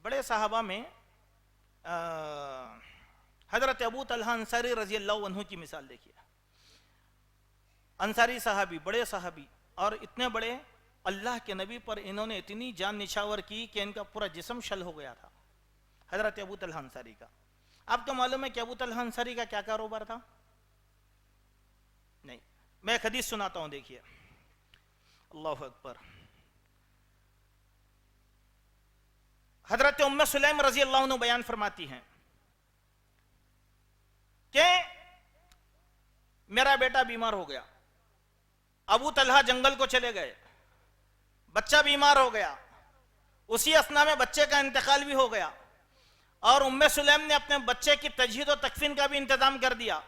بڑے صحابہ میں حضرت ابو طلحہ انصاری رضی اللہ عنہ کی مثال دیکھیے. انصاری صحابی, بڑے صحابی, اور اتنے بڑے, اللہ کے نبی پر انہوں نے اتنی جان نچھاور کی کہ ان کا پورا جسم شل ہو گیا تھا. حضرت ابو طلحہ انصاری کا, آپ کو معلوم ہے کہ ابو طلحہ انصاری کا کیا کاروبار تھا؟ نہیں, میں ایک حدیث سناتا ہوں, دیکھیے. اللہ اکبر. حضرت ام سلیم رضی اللہ عنہ بیان فرماتی ہیں کہ میرا بیٹا بیمار ہو گیا, ابو طلحہ جنگل کو چلے گئے, بچہ بیمار ہو گیا, اسی اثنا میں بچے کا انتقال بھی ہو گیا, اور ام سلیم نے اپنے بچے کی تجہیز و تکفین کا بھی انتظام کر دیا.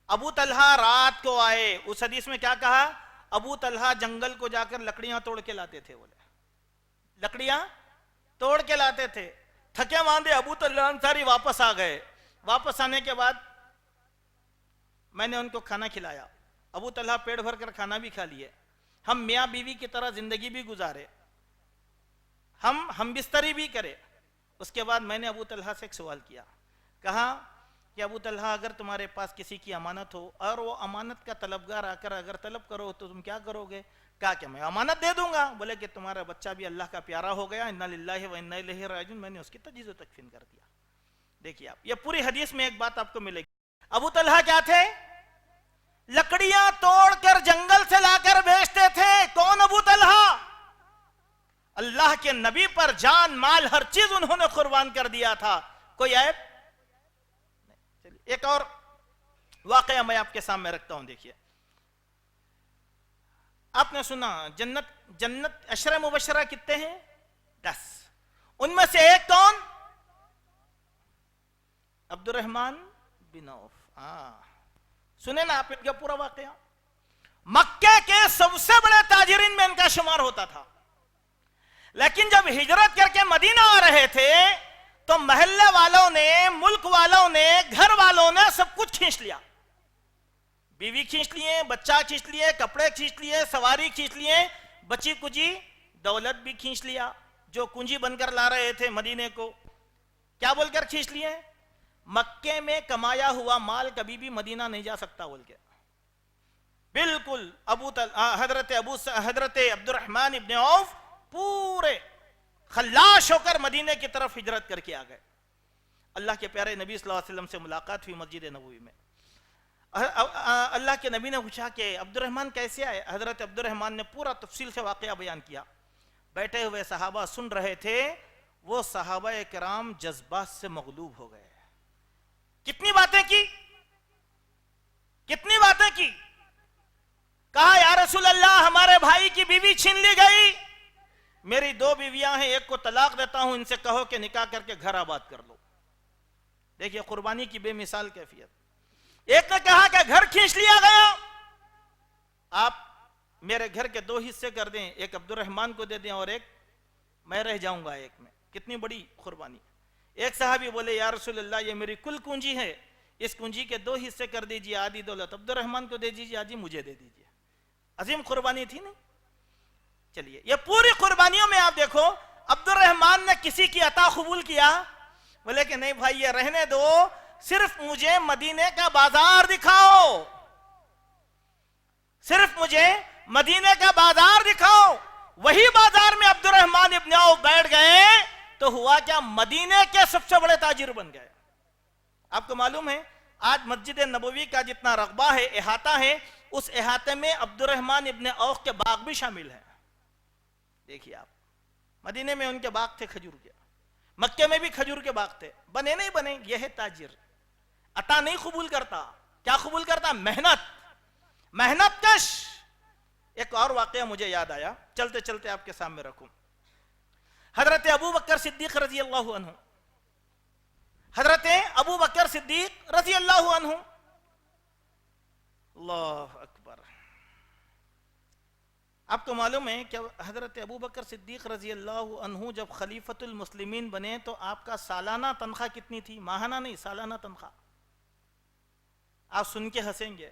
ابو طلحہ رات کو آئے. اس حدیث میں کیا کہا؟ ابو طلحہ جنگل کو جا کر لکڑیاں توڑ کے لاتے تھے. بولے لکڑیاں توڑ کے لاتے تھے. تھکے ماندے ابو طلحہ انصاری واپس آ گئے. واپس آنے کے بعد میں نے ان کو کھانا کھلایا. ابو طلحہ پیٹ بھر کر کھانا بھی کھا لیے. ہم میاں بیوی کی طرح زندگی بھی گزارے, ہم بستری بھی کرے. اس کے بعد میں نے ابو طلحہ سے ایک سوال کیا. کہا کہ ابو طلحہ, اگر تمہارے پاس کسی کی امانت ہو اور وہ امانت کا طلبگار آ کر اگر طلب کرو تو تم کیا کرو گے؟ کہا کہ میں امانت دے دوں گا. بولے کہ تمہارا بچہ بھی اللہ کا پیارا ہو گیا, انا للہ و انا الیہ راجعون, میں نے اس کی تجہیز و تکفین کر دیا. دیکھیے آپ, یہ پوری حدیث میں ایک بات آپ کو ملے گی. ابو طلحہ کیا تھے؟ لکڑیاں توڑ کر جنگل سے لا کر بیچتے تھے. کون ابو طلحہ؟ اللہ کے نبی پر جان مال ہر چیز انہوں نے قربان کر دیا تھا. کوئی عیب نہیں. ایک اور واقعہ میں آپ کے سامنے رکھتا ہوں. دیکھیے, آپ نے سنا جنت عشرہ مبشرہ کتنے ہیں؟ 10. ان میں سے ایک کون؟ عبد الرحمن بن عوف. سنے نا آپ ان کا پورا واقعہ. مکے کے سب سے بڑے تاجرین میں ان کا شمار ہوتا تھا. لیکن جب ہجرت کر کے مدینہ آ رہے تھے تو محلے والوں نے, ملک والوں نے, گھر والوں نے سب کچھ کھینچ لیا. بیوی کھینچ لیے, بچہ کھینچ لیے, کپڑے کھینچ لیے, سواری کھینچ لیے, بچی کچی دولت بھی کھینچ لیا جو کنجی بن کر لا رہے تھے مدینے کو. کیا بول کر کھینچ لیے؟ مکے میں کمایا ہوا مال کبھی بھی مدینہ نہیں جا سکتا بول کے. بالکل حضرت عبد الرحمن ابن عوف پورے خلاش ہو کر مدینے کی طرف ہجرت کر کے آ گئے. اللہ کے پیارے نبی صلی اللہ علیہ وسلم سے ملاقات ہوئی مسجد نبوی میں. اللہ کے نبی نے پوچھا کہ عبد الرحمن کیسے آئے؟ حضرت عبد الرحمن نے پورا تفصیل سے واقعہ بیان کیا. بیٹھے ہوئے صحابہ سن رہے تھے. وہ صحابہ کرام جذبات سے مغلوب ہو گئے. کتنی باتیں کی, کتنی باتیں کی. کہا یا رسول اللہ ہمارے بھائی کی بیوی چھین لی گئی, میری 2 بیویاں ہیں, ایک کو طلاق دیتا ہوں, ان سے کہو کہ نکاح کر کے گھر آباد کر لو. دیکھیے قربانی کی بے مثال کیفیت. ایک نے کہا کہ گھر کھینچ لیا گیا, آپ میرے گھر کے 2 حصے کر دیں, ایک عبد الرحمن کو دے دیں اور ایک میں رہ جاؤں گا ایک میں. کتنی بڑی قربانی. ایک صحابی بولے یا رسول اللہ یہ میری کل کنجی ہے, اس کنجی کے 2 حصے کر دیجئے, آدھی دولت عبد الرحمن کو دے دیجئے, آدھی مجھے دے دیجئے. عظیم قربانی تھی نہیں. چلیے یہ پوری قربانیوں میں آپ دیکھو عبد الرحمن نے کسی کی عطا قبول کیا؟ بولے کہ نہیں بھائی یہ رہنے دو, صرف مجھے مدینے کا بازار دکھاؤ, صرف مجھے مدینے کا بازار دکھاؤ. وہی بازار میں عبد الرحمن ابن عوف بیٹھ گئے تو ہوا کیا, مدینے کے سب سے بڑے تاجر بن گئے. آپ کو معلوم ہے آج مسجد نبوی کا جتنا رقبہ ہے, احاطہ ہے, اس احاطے میں عبد الرحمن ابن عوف کے باغ بھی شامل ہیں. دیکھیے آپ, مدینے میں ان کے باغ تھے کھجور کے, مکے میں بھی کھجور کے باغ تھے. بنے نہیں بنے, یہ ہے تاجر. عطا نہیں قبول کرتا, کیا قبول کرتا؟ محنت, محنت کش. ایک اور واقعہ مجھے یاد آیا, چلتے چلتے آپ کے سامنے رکھوں. حضرت ابو بکر صدیق رضی اللہ عنہ, حضرت ابو بکر صدیق رضی اللہ عنہ, اللہ اکبر. آپ کو معلوم ہے کہ حضرت ابو بکر صدیق رضی اللہ عنہ جب خلیفۃ المسلمین بنے تو آپ کا سالانہ تنخواہ کتنی تھی؟ ماہانہ نہیں, سالانہ تنخواہ. آپ سن کے ہنسیں گے.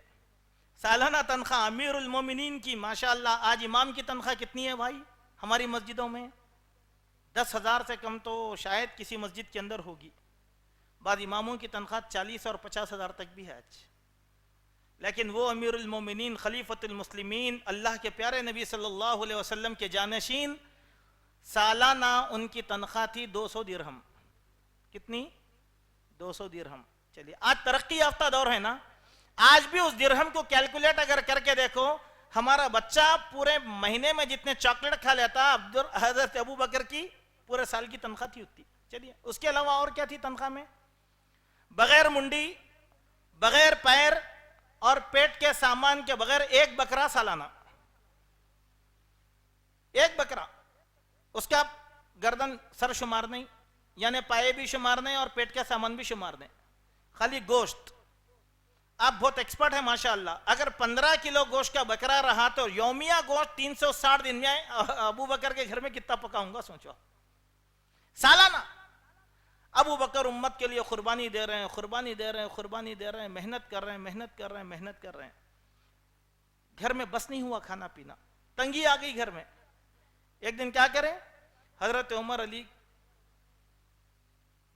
سالانہ تنخواہ امیر المومنین کی ماشاءاللہ. آج امام کی تنخواہ کتنی ہے بھائی ہماری مسجدوں میں؟ 10,000 سے کم تو شاید کسی مسجد کے اندر ہوگی. بعض اماموں کی تنخواہ 40 اور 50,000 تک بھی ہے آج. لیکن وہ امیر المومنین خلیفۃ المسلمین اللہ کے پیارے نبی صلی اللہ علیہ وسلم کے جانشین, سالانہ ان کی تنخواہ تھی 200 درہم. کتنی؟ 200 درہم. چلیے آج ترقی یافتہ دور ہے نا, آج بھی اس درہم کو کیلکولیٹ اگر کر کے دیکھو, ہمارا بچہ پورے مہینے میں جتنے چاکلیٹ کھا لیتا حضرت ابو بکر کی پورے سال کی تنخواہ تھی اتنی. چلیے اس کے علاوہ اور کیا تھی تنخواہ میں؟ بغیر منڈی, بغیر پیر اور پیٹ کے سامان کے بغیر 1 بکرا سالانہ. 1 بکرا, اس کا گردن سر شمار نہیں, یعنی پائے بھی شمار نہیں اور پیٹ کا سامان بھی شمار نہیں, خالی گوشت. آپ بہت ایکسپرٹ ہیں ماشاءاللہ. اگر 15 کلو گوشت کا بکرا رہا تو یومیہ گوشت 360 دن میں ابو بکر کے گھر میں کتنا پکاؤں گا سوچو سالانہ. ابو بکر امت کے لیے قربانی دے رہے ہیں, قربانی دے رہے ہیں, قربانی دے رہے ہیں, محنت کر رہے ہیں, محنت کر رہے ہیں, محنت کر رہے ہیں. گھر میں بس نہیں ہوا کھانا پینا, تنگی آ گئی گھر میں. ایک دن کیا کریں, حضرت عمر علی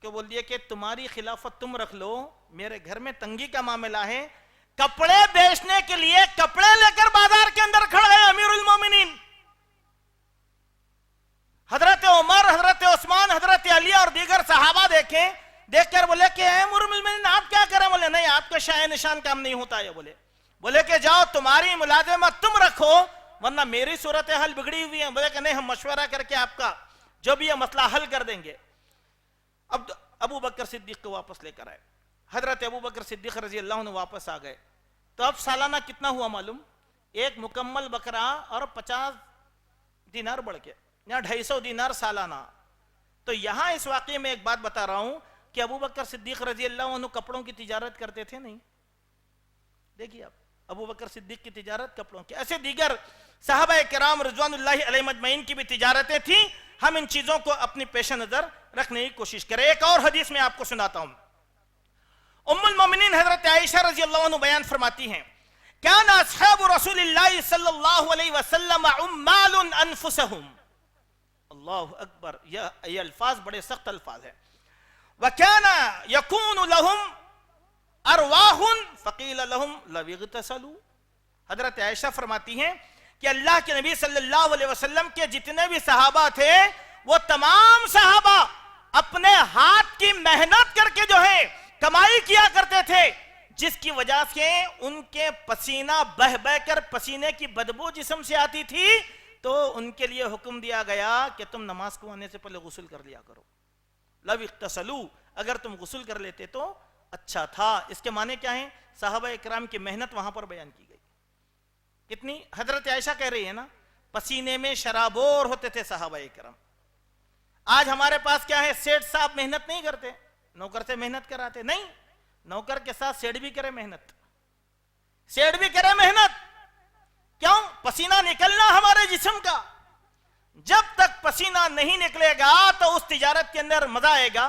کو بول دیا کہ تمہاری خلافت تم رکھ لو, میرے گھر میں تنگی کا معاملہ ہے. کپڑے بیچنے کے لیے کپڑے لے کر بازار کے اندر کھڑے ہیں امیر المومنین. حضرت عمر, حضرت عثمان, حضرت علی اور دیگر صحابہ دیکھ کر بولے کہ اے امیر المومنین آپ کیا کریں؟ بولے نہیں, آپ کا شاہ نشان کام نہیں ہوتا ہے. بولے کہ جاؤ تمہاری ملازمت تم رکھو ورنہ میری صورتحال بگڑی ہوئی ہے. بولے کہ نہیں, ہم مشورہ کر کے آپ کا جو بھی یہ مسئلہ حل کر دیں گے. اب ابو بکر صدیق کو واپس لے کر آئے. حضرت ابو بکر صدیق رضی اللہ عنہ واپس آ گئے تو اب سالانہ کتنا ہوا معلوم؟ 1 مکمل بکرا اور 50 دینار بڑھ کے, یا 250 دینار سالانہ. تو یہاں اس واقعے میں ایک بات بتا رہا ہوں کہ ابو بکر صدیق رضی اللہ عنہ کپڑوں کی تجارت کرتے تھے نہیں. دیکھیے آپ, ابو بکر صدیق کی تجارت کپڑوں کی, ایسے دیگر صحابہ کرام رضوان اللہ علیہ مجمعین کی بھی تجارتیں تھیں. ہم ان چیزوں کو اپنی پیش نظر رکھنے کی کوشش کریں. ایک اور حدیث میں آپ کو سناتا ہوں. ام المومنین حضرت عائشہ رضی اللہ عنہ بیان فرماتی ہیں کان اصحاب رسول اللہ صلی اللہ علیہ وسلم عمال انفسهم. اللہ اکبر، یہ الفاظ بڑے سخت الفاظ ہیں. وَكَانَ يَكُونُ لَهُمْ أَرْوَاحٌ فَقِيلَ لَهُمْ لَوْ اغْتَسَلُوا. حضرت عائشہ فرماتی ہیں کہ اللہ کے نبی صلی اللہ علیہ وسلم کے جتنے بھی صحابہ تھے وہ تمام صحابہ اپنے ہاتھ کی محنت کر کے جو ہے کمائی کیا کرتے تھے، جس کی وجہ سے ان کے پسینہ بہ بہ کر پسینے کی بدبو جسم سے آتی تھی، تو ان کے لیے حکم دیا گیا کہ تم نماز کو آنے سے پہلے غسل کر لیا کرو. لو اغتسلوا، اگر تم غسل کر لیتے تو اچھا تھا. اس کے معنی کیا ہیں؟ صحابہ اکرام کی محنت وہاں پر بیان کی گئی. کتنی حضرت عائشہ کہہ رہی ہے نا، پسینے میں شرابور ہوتے تھے صحابہ اکرام. آج ہمارے پاس کیا ہے؟ سیٹ صاحب محنت نہیں کرتے، نوکر سے محنت کراتے نہیں. نوکر کے ساتھ سیٹ بھی کرے محنت، سیٹ بھی کرے محنت. کیوں؟ پسینہ نکلنا ہمارے جسم کا. جب تک پسینہ نہیں نکلے گا تو اس تجارت کے اندر مزہ آئے گا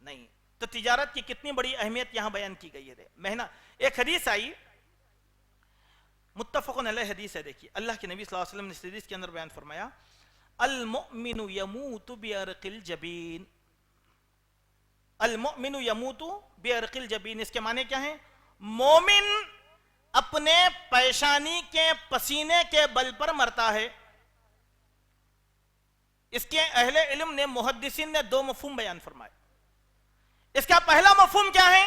نہیں. تو تجارت کی کتنی بڑی اہمیت یہاں بیان کی گئی ہے. محنت. ایک حدیث آئی، متفقن علیہ حدیث ہے. دیکھیے اللہ کے نبی صلی اللہ علیہ وسلم نے اس حدیث کے اندر بیان فرمایا، المؤمن یموت بعرق الجبین. المؤمن یموت بعرق الجبین، اس کے معنی کیا ہیں؟ مومن اپنے پیشانی کے پسینے کے بل پر مرتا ہے. اس کے اہل علم نے، محدثین نے دو مفہوم بیان فرمائے. اس کا پہلا مفہوم کیا ہے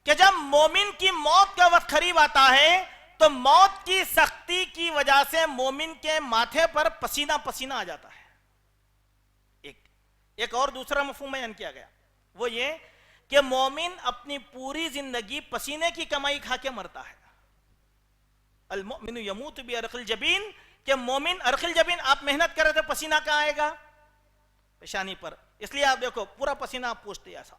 کہ جب مومن کی موت کا وقت قریب آتا ہے تو موت کی سختی کی وجہ سے مومن کے ماتھے پر پسینہ پسینہ آ جاتا ہے. ایک اور دوسرا مفہوم بیان کیا گیا، وہ یہ کہ مومن اپنی پوری زندگی پسینے کی کمائی کھا کے مرتا ہے. المؤمن یموت بعرق الجبین، کہ مومن عرق الجبین، آپ محنت کرے تو پسینہ کہاں آئے گا؟ پیشانی پر. اس لیے آپ دیکھو پورا پسینہ آپ پوچھتے ایسا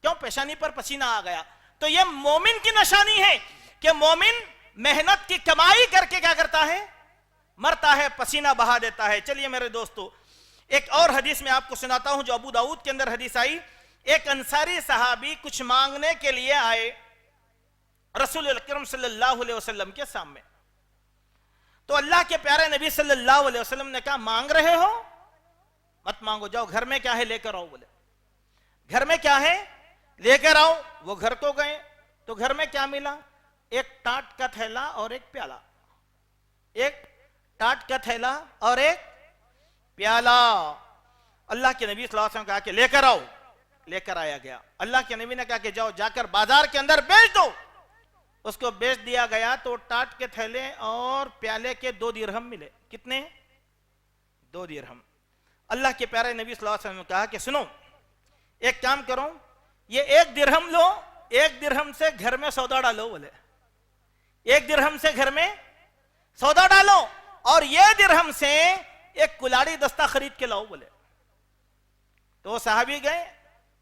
کیوں؟ پیشانی پر پسینہ آ گیا. تو یہ مومن کی نشانی ہے کہ مومن محنت کی کمائی کر کے کیا کرتا ہے؟ مرتا ہے، پسینہ بہا دیتا ہے. چلیے میرے دوستو، ایک اور حدیث میں آپ کو سناتا ہوں جو ابو داؤد کے اندر حدیث آئی. ایک انصاری صحابی کچھ مانگنے کے لیے آئے رسول اکرم صلی اللہ علیہ وسلم کے سامنے. تو اللہ کے پیارے نبی صلی اللہ علیہ وسلم نے کہا، مانگ رہے ہو؟ مت مانگو، جاؤ گھر میں کیا ہے لے کر آؤ. بولے گھر میں کیا ہے لے کر آؤ. وہ گھر کو گئے تو گھر میں کیا ملا؟ ایک ٹاٹ کا تھیلا اور ایک پیالہ. ایک ٹاٹ کا تھیلا اور ایک پیالہ. اللہ کے نبی صلی اللہ علیہ وسلم نے کہا کہ لے کر آؤ. لے کر آیا گیا. اللہ کے نبی نے کہا کہ جاؤ جا کر بازار کے اندر بیچ دو. اس کو بیچ دیا گیا تو ٹاٹ کے تھیلے اور پیالے کے 2 درہم ملے. کتنے؟ 2 درہم. اللہ کے پیارے نبی صلی اللہ علیہ وسلم نے کہا کہ سنو، ایک کام کرو، یہ 1 درہم لو، 1 درہم سے گھر میں سودا ڈالو. بولے 1 درہم سے گھر میں سودا ڈالو اور یہ درہم سے ایک کلاڑی دستہ خرید کے لاؤ. بولے تو وہ صحابی گئے،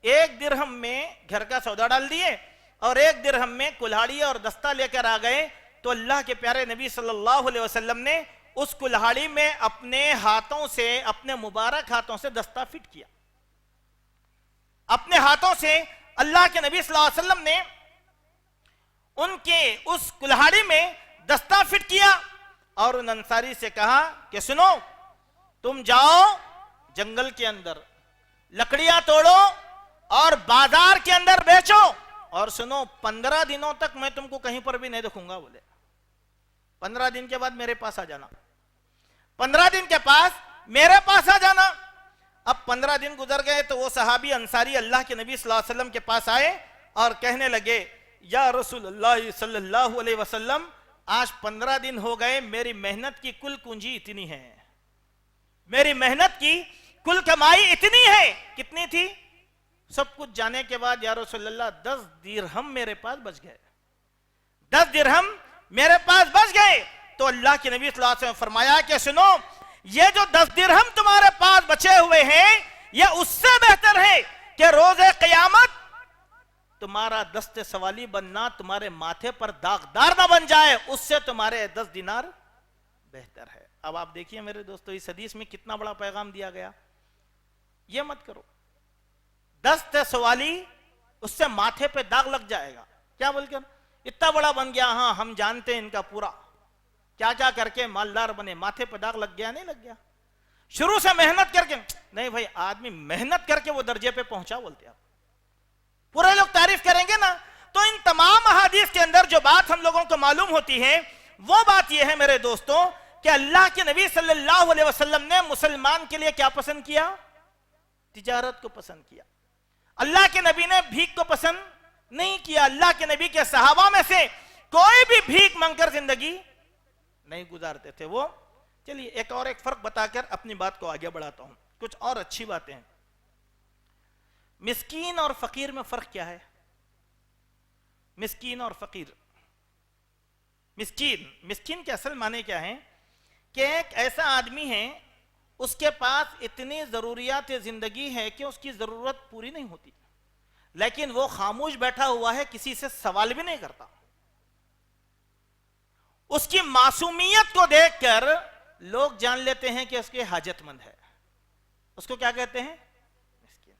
1 درہم میں گھر کا سودا ڈال دیے اور 1 درہم میں کلاڑی اور دستہ لے کر آ گئے. تو اللہ کے پیارے نبی صلی اللہ علیہ وسلم نے اس کلاڑی میں اپنے ہاتھوں سے، اپنے مبارک ہاتھوں سے دستہ فٹ کیا. اپنے ہاتھوں سے اللہ کے نبی صلی اللہ علیہ وسلم نے ان کے اس کلاڑی میں دستہ فٹ کیا اور ان انصاری سے کہا کہ سنو، تم جاؤ جنگل کے اندر لکڑیاں توڑو اور بازار کے اندر بیچو، اور سنو 15 دنوں تک میں تم کو کہیں پر بھی نہیں دیکھوں گا. بولے 15 دن کے بعد میرے پاس آ جانا. 15 دن کے پاس میرے پاس آ جانا. اب 15 دن گزر گئے تو وہ صحابی انصاری اللہ کے نبی صلی اللہ علیہ وسلم کے پاس آئے اور کہنے لگے، یا رسول اللہ صلی اللہ علیہ وسلم، آج 15 دن ہو گئے، میری محنت کی کل کنجی اتنی ہے، میری محنت کی کل کمائی اتنی ہے. کتنی تھی؟ سب کچھ جانے کے بعد یا رسول اللہ 10 درہم میرے پاس بچ گئے. 10 درہم میرے پاس بچ گئے. تو اللہ کے نبی صلی اللہ علیہ وسلم فرمایا کہ سنو، یہ جو 10 درہم تمہارے پاس بچے ہوئے ہیں یہ اس سے بہتر ہے کہ روز قیامت تمہارا دست سوالی بننا تمہارے ماتھے پر داغدار نہ بن جائے، اس سے تمہارے 10 دینار بہتر ہے. اب آپ دیکھیے میرے دوستو، اس حدیث میں کتنا بڑا پیغام دیا گیا. یہ مت کرو، دست سوالی اس سے ماتھے پہ داغ لگ جائے گا. کیا بول کر اتنا بڑا بن گیا, ہاں ہم جانتے ہیں ان کا پورا کیا کیا کر کے مالدار بنے, ماتھے پہ داغ لگ گیا نہیں لگ گیا, شروع سے محنت کر کے نہیں بھائی, آدمی محنت کر کے وہ درجے پہ پہنچا بولتے آپ, پورے لوگ تعریف کریں گے نا. تو ان تمام احادیث کے اندر جو بات ہم لوگوں کو معلوم ہوتی ہے وہ بات یہ ہے میرے دوستوں کہ اللہ کے نبی صلی اللہ علیہ وسلم نے مسلمان کے لیے کیا پسند کیا؟ تجارت کو پسند کیا. اللہ کے نبی نے بھیک کو پسند نہیں کیا. اللہ کے نبی کے صحابہ میں سے کوئی بھی بھیک مانگ کر زندگی نہیں گزارتے تھے وہ. چلیے ایک فرق بتا کر اپنی بات کو آگے بڑھاتا ہوں, کچھ اور اچھی باتیں ہیں. مسکین اور فقیر میں فرق کیا ہے؟ مسکین اور فقیر, مسکین کے اصل معنی کیا ہے کہ ایک ایسا آدمی ہے اس کے پاس اتنی ضروریات زندگی ہے کہ اس کی ضرورت پوری نہیں ہوتی, لیکن وہ خاموش بیٹھا ہوا ہے, کسی سے سوال بھی نہیں کرتا. اس کی معصومیت کو دیکھ کر لوگ جان لیتے ہیں کہ اس کے حاجت مند ہے. اس کو کیا کہتے ہیں؟ مسکین.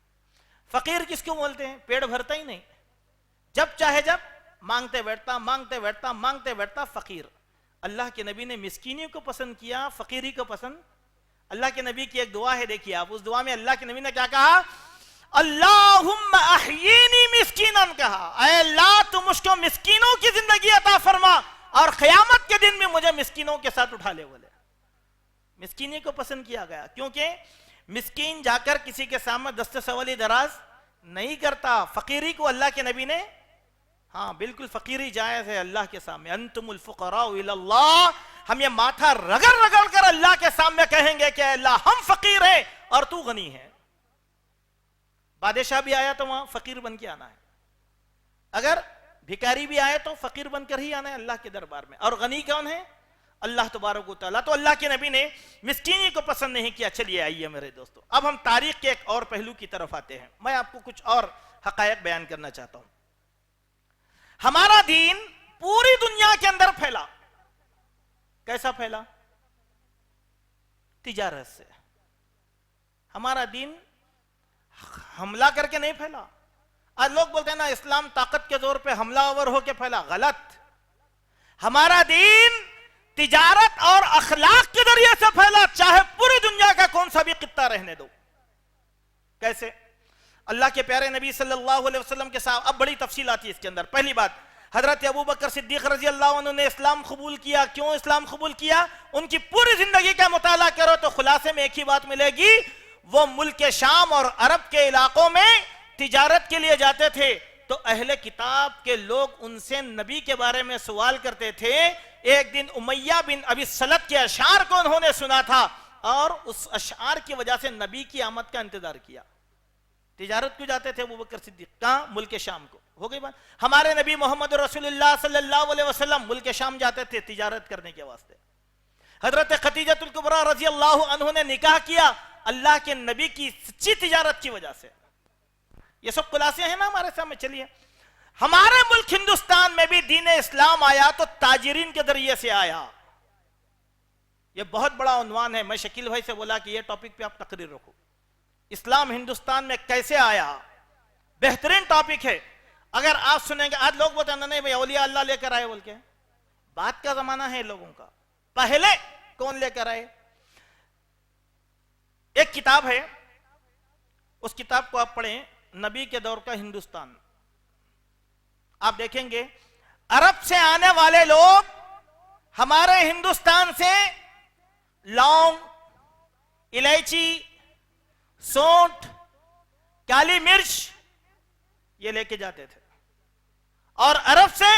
فقیر کس کو بولتے ہیں؟ پیڑ بھرتا ہی نہیں, جب چاہے جب مانگتے بیٹھتا فقیر. اللہ کے نبی نے مسکینی کو پسند کیا, فقیری کو پسند. اللہ کے نبی کی ایک دعا ہے, دیکھیے آپ, اس دعا میں اللہ کے نبی نے کیا کہا؟ اللہم احیینی مسکینن کہا, اے اللہ تو مجھ کو مسکینوں کی زندگی عطا فرما اور قیامت کے دن میں مجھے مسکینوں کے ساتھ اٹھا لے. بولے مسکینی کو پسند کیا گیا کیونکہ مسکین جا کر کسی کے سامنے دست سوالی دراز نہیں کرتا. فقیری کو اللہ کے نبی نے, ہاں بالکل فقیری جائز ہے اللہ کے سامنے, انتم الفقراء الی اللہ, ہم یہ ماتھا رگڑ کر اللہ کے سامنے کہیں گے کہ اللہ ہم فقیر ہیں اور تو غنی ہے. بادشاہ بھی آیا تو وہاں فقیر بن کے آنا ہے, اگر بھکاری بھی آئے تو فقیر بن کر ہی آنا ہے اللہ کے دربار میں. اور غنی کون ہے؟ اللہ تبارک و تعالیٰ. تو اللہ کے نبی نے مسکینی کو پسند نہیں کیا. چلیے آئیے میرے دوستو, اب ہم تاریخ کے ایک اور پہلو کی طرف آتے ہیں. میں آپ کو کچھ اور حقائق بیان کرنا چاہتا ہوں. ہمارا دین پوری دنیا کے اندر پھیلا. کیسا پھیلا؟ تجارت سے. ہمارا دین حملہ کر کے نہیں پھیلا. آج لوگ بولتے ہیں نا اسلام طاقت کے زور پہ حملہ آور ہو کے پھیلا. غلط. ہمارا دین تجارت اور اخلاق کے ذریعے سے پھیلا, چاہے پوری دنیا کا کون سا بھی خطہ رہنے دو. کیسے؟ اللہ کے پیارے نبی صلی اللہ علیہ وسلم کے ساتھ اب بڑی تفصیل آتی ہے اس کے اندر. پہلی بات, حضرت ابوبکر صدیق رضی اللہ عنہ نے اسلام قبول کیا. کیوں اسلام قبول کیا؟ ان کی پوری زندگی کا مطالعہ کرو تو خلاصے میں ایک ہی بات ملے گی, وہ ملک شام اور عرب کے علاقوں میں تجارت کے لیے جاتے تھے تو اہل کتاب کے لوگ ان سے نبی کے بارے میں سوال کرتے تھے. ایک دن امیہ بن ابی سلط کے اشعار کو انہوں نے سنا تھا اور اس اشعار کی وجہ سے نبی کی آمد کا انتظار کیا. تجارت کو جاتے تھے ابوبکر صدیق, کہاں؟ ملک شام کو. ہو گئی بات. ہمارے نبی محمد رسول اللہ صلی اللہ علیہ وسلم ملک شام جاتے تھے تجارت کرنے کے واسطے. حضرت خدیجہ الکبریٰ رضی اللہ عنہ نے نکاح کیا اللہ کے نبی کی سچی تجارت کی وجہ سے. یہ سب خلاصے ہیں نا ہمارے سامنے. چلیے, ہمارے ملک ہندوستان میں بھی دین اسلام آیا تو تاجرین کے ذریعے سے آیا. یہ بہت بڑا عنوان ہے. میں شکیل بھائی سے بولا کہ یہ ٹاپک پہ آپ تقریر رکھو, اسلام ہندوستان میں کیسے آیا. بہترین ٹاپک ہے. اگر آپ سنیں گے, آج لوگ بولتے ہیں نہیں بھائی اولیاء اللہ لے کر آئے بول کے, بات کا زمانہ ہے لوگوں کا. پہلے کون لے کر آئے؟ ایک کتاب ہے, اس کتاب کو آپ پڑھیں, نبی کے دور کا ہندوستان. آپ دیکھیں گے عرب سے آنے والے لوگ ہمارے ہندوستان سے لونگ, الائچی, سونٹ, کالی مرچ یہ لے کے جاتے تھے, اور عرب سے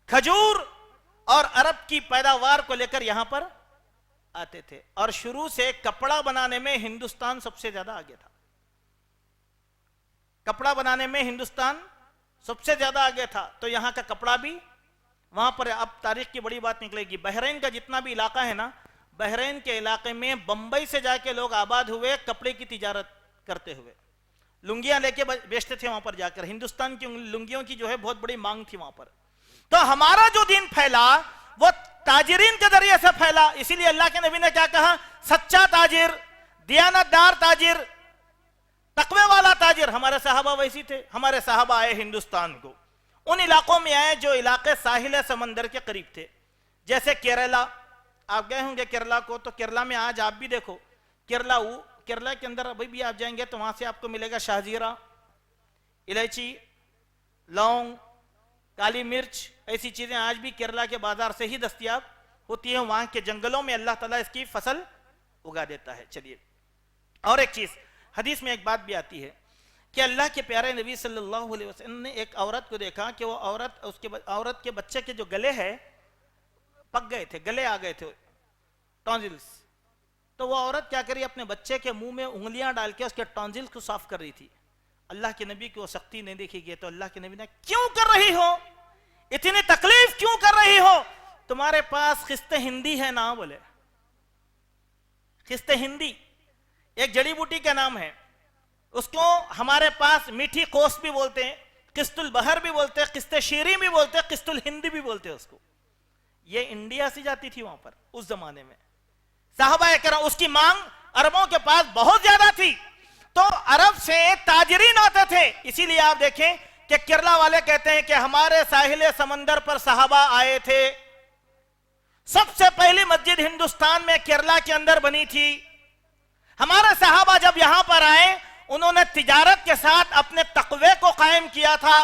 کھجور اور عرب کی پیداوار کو لے کر یہاں پر آتے تھے. اور شروع سے کپڑا بنانے میں ہندوستان سب سے زیادہ آگے تھا. کپڑا بنانے میں ہندوستان سب سے زیادہ آگے تھا. تو یہاں کا کپڑا بھی وہاں پر, اب تاریخ کی بڑی بات نکلے گی, بحرین کا جتنا بھی علاقہ ہے نا, بحرین کے علاقے میں بمبئی سے جا کے لوگ آباد ہوئے کپڑے کی تجارت کرتے ہوئے. لنگیاں لے کے بیچتے تھے وہاں پر جا کر. ہندوستان کی لنگیوں کی جو ہے بہت بڑی مانگ تھی وہاں پر. تو ہمارا جو دین پھیلا وہ تاجرین کے ذریعے سے پھیلا. اسی لیے اللہ کے نبی نے کیا کہا؟ سچا تاجر, دیانت دار تاجر, تقوی والا تاجر. ہمارے صحابہ ویسی تھے. ہمارے صحابہ آئے ہندوستان کو, ان علاقوں میں آئے جو علاقے ساحل سمندر کے قریب تھے، جیسے کیرلا. آپ گئے ہوں گے کیرلا کو، تو کیرلا میں آج آپ بھی دیکھو، کیرلا کے اندر ابھی بھی آپ جائیں گے تو وہاں سے آپ کو ملے گا شاہ زیرہ، الائچی، لونگ، کالی مرچ، ایسی چیزیں آج بھی کیرلا کے بازار سے ہی دستیاب ہوتی ہیں. وہاں کے جنگلوں میں اللہ تعالیٰ اس کی فصل اگا دیتا ہے. چلیے، اور ایک چیز حدیث میں ایک بات بھی آتی ہے کہ اللہ کے پیارے نبی صلی اللہ علیہ وسلم نے ایک عورت کو دیکھا کہ وہ عورت کے بچے کے جو گلے ہیں پک گئے تھے، گلے آ گئے تھے، ٹانزلز. تو وہ عورت کیا کری، اپنے بچے کے منہ میں انگلیاں ڈال کے اس کے ٹانزلز کو صاف کر رہی تھی. اللہ کے نبی کی وہ سختی نہیں دیکھی گئی تو اللہ کے نبی نے، کیوں کر رہی ہو، اتنی تکلیف کیوں کر رہی ہو، تمہارے پاس خست ہندی ہے نا؟ بولے خست ہندی ایک جڑی بوٹی کا نام ہے، اس کو ہمارے پاس میٹھی کوس بھی بولتے ہیں، قسط البحر بھی بولتے ہیں، قسط شیریں بھی بولتے ہیں، قسط الہندی بھی بولتے ہیں اس کو. یہ انڈیا سے جاتی تھی وہاں پر اس زمانے میں. صحابہ کرام، اس کی مانگ عربوں کے پاس بہت زیادہ تھی تو عرب سے تاجرین آتے تھے. اسی لیے آپ دیکھیں کہ کیرلا والے کہتے ہیں کہ ہمارے ساحل سمندر پر صحابہ آئے تھے. سب سے پہلی مسجد ہندوستان میں کیرلا کے اندر بنی تھی. ہمارے صحابہ جب یہاں پر آئے انہوں نے تجارت کے ساتھ اپنے تقوی کو قائم کیا تھا.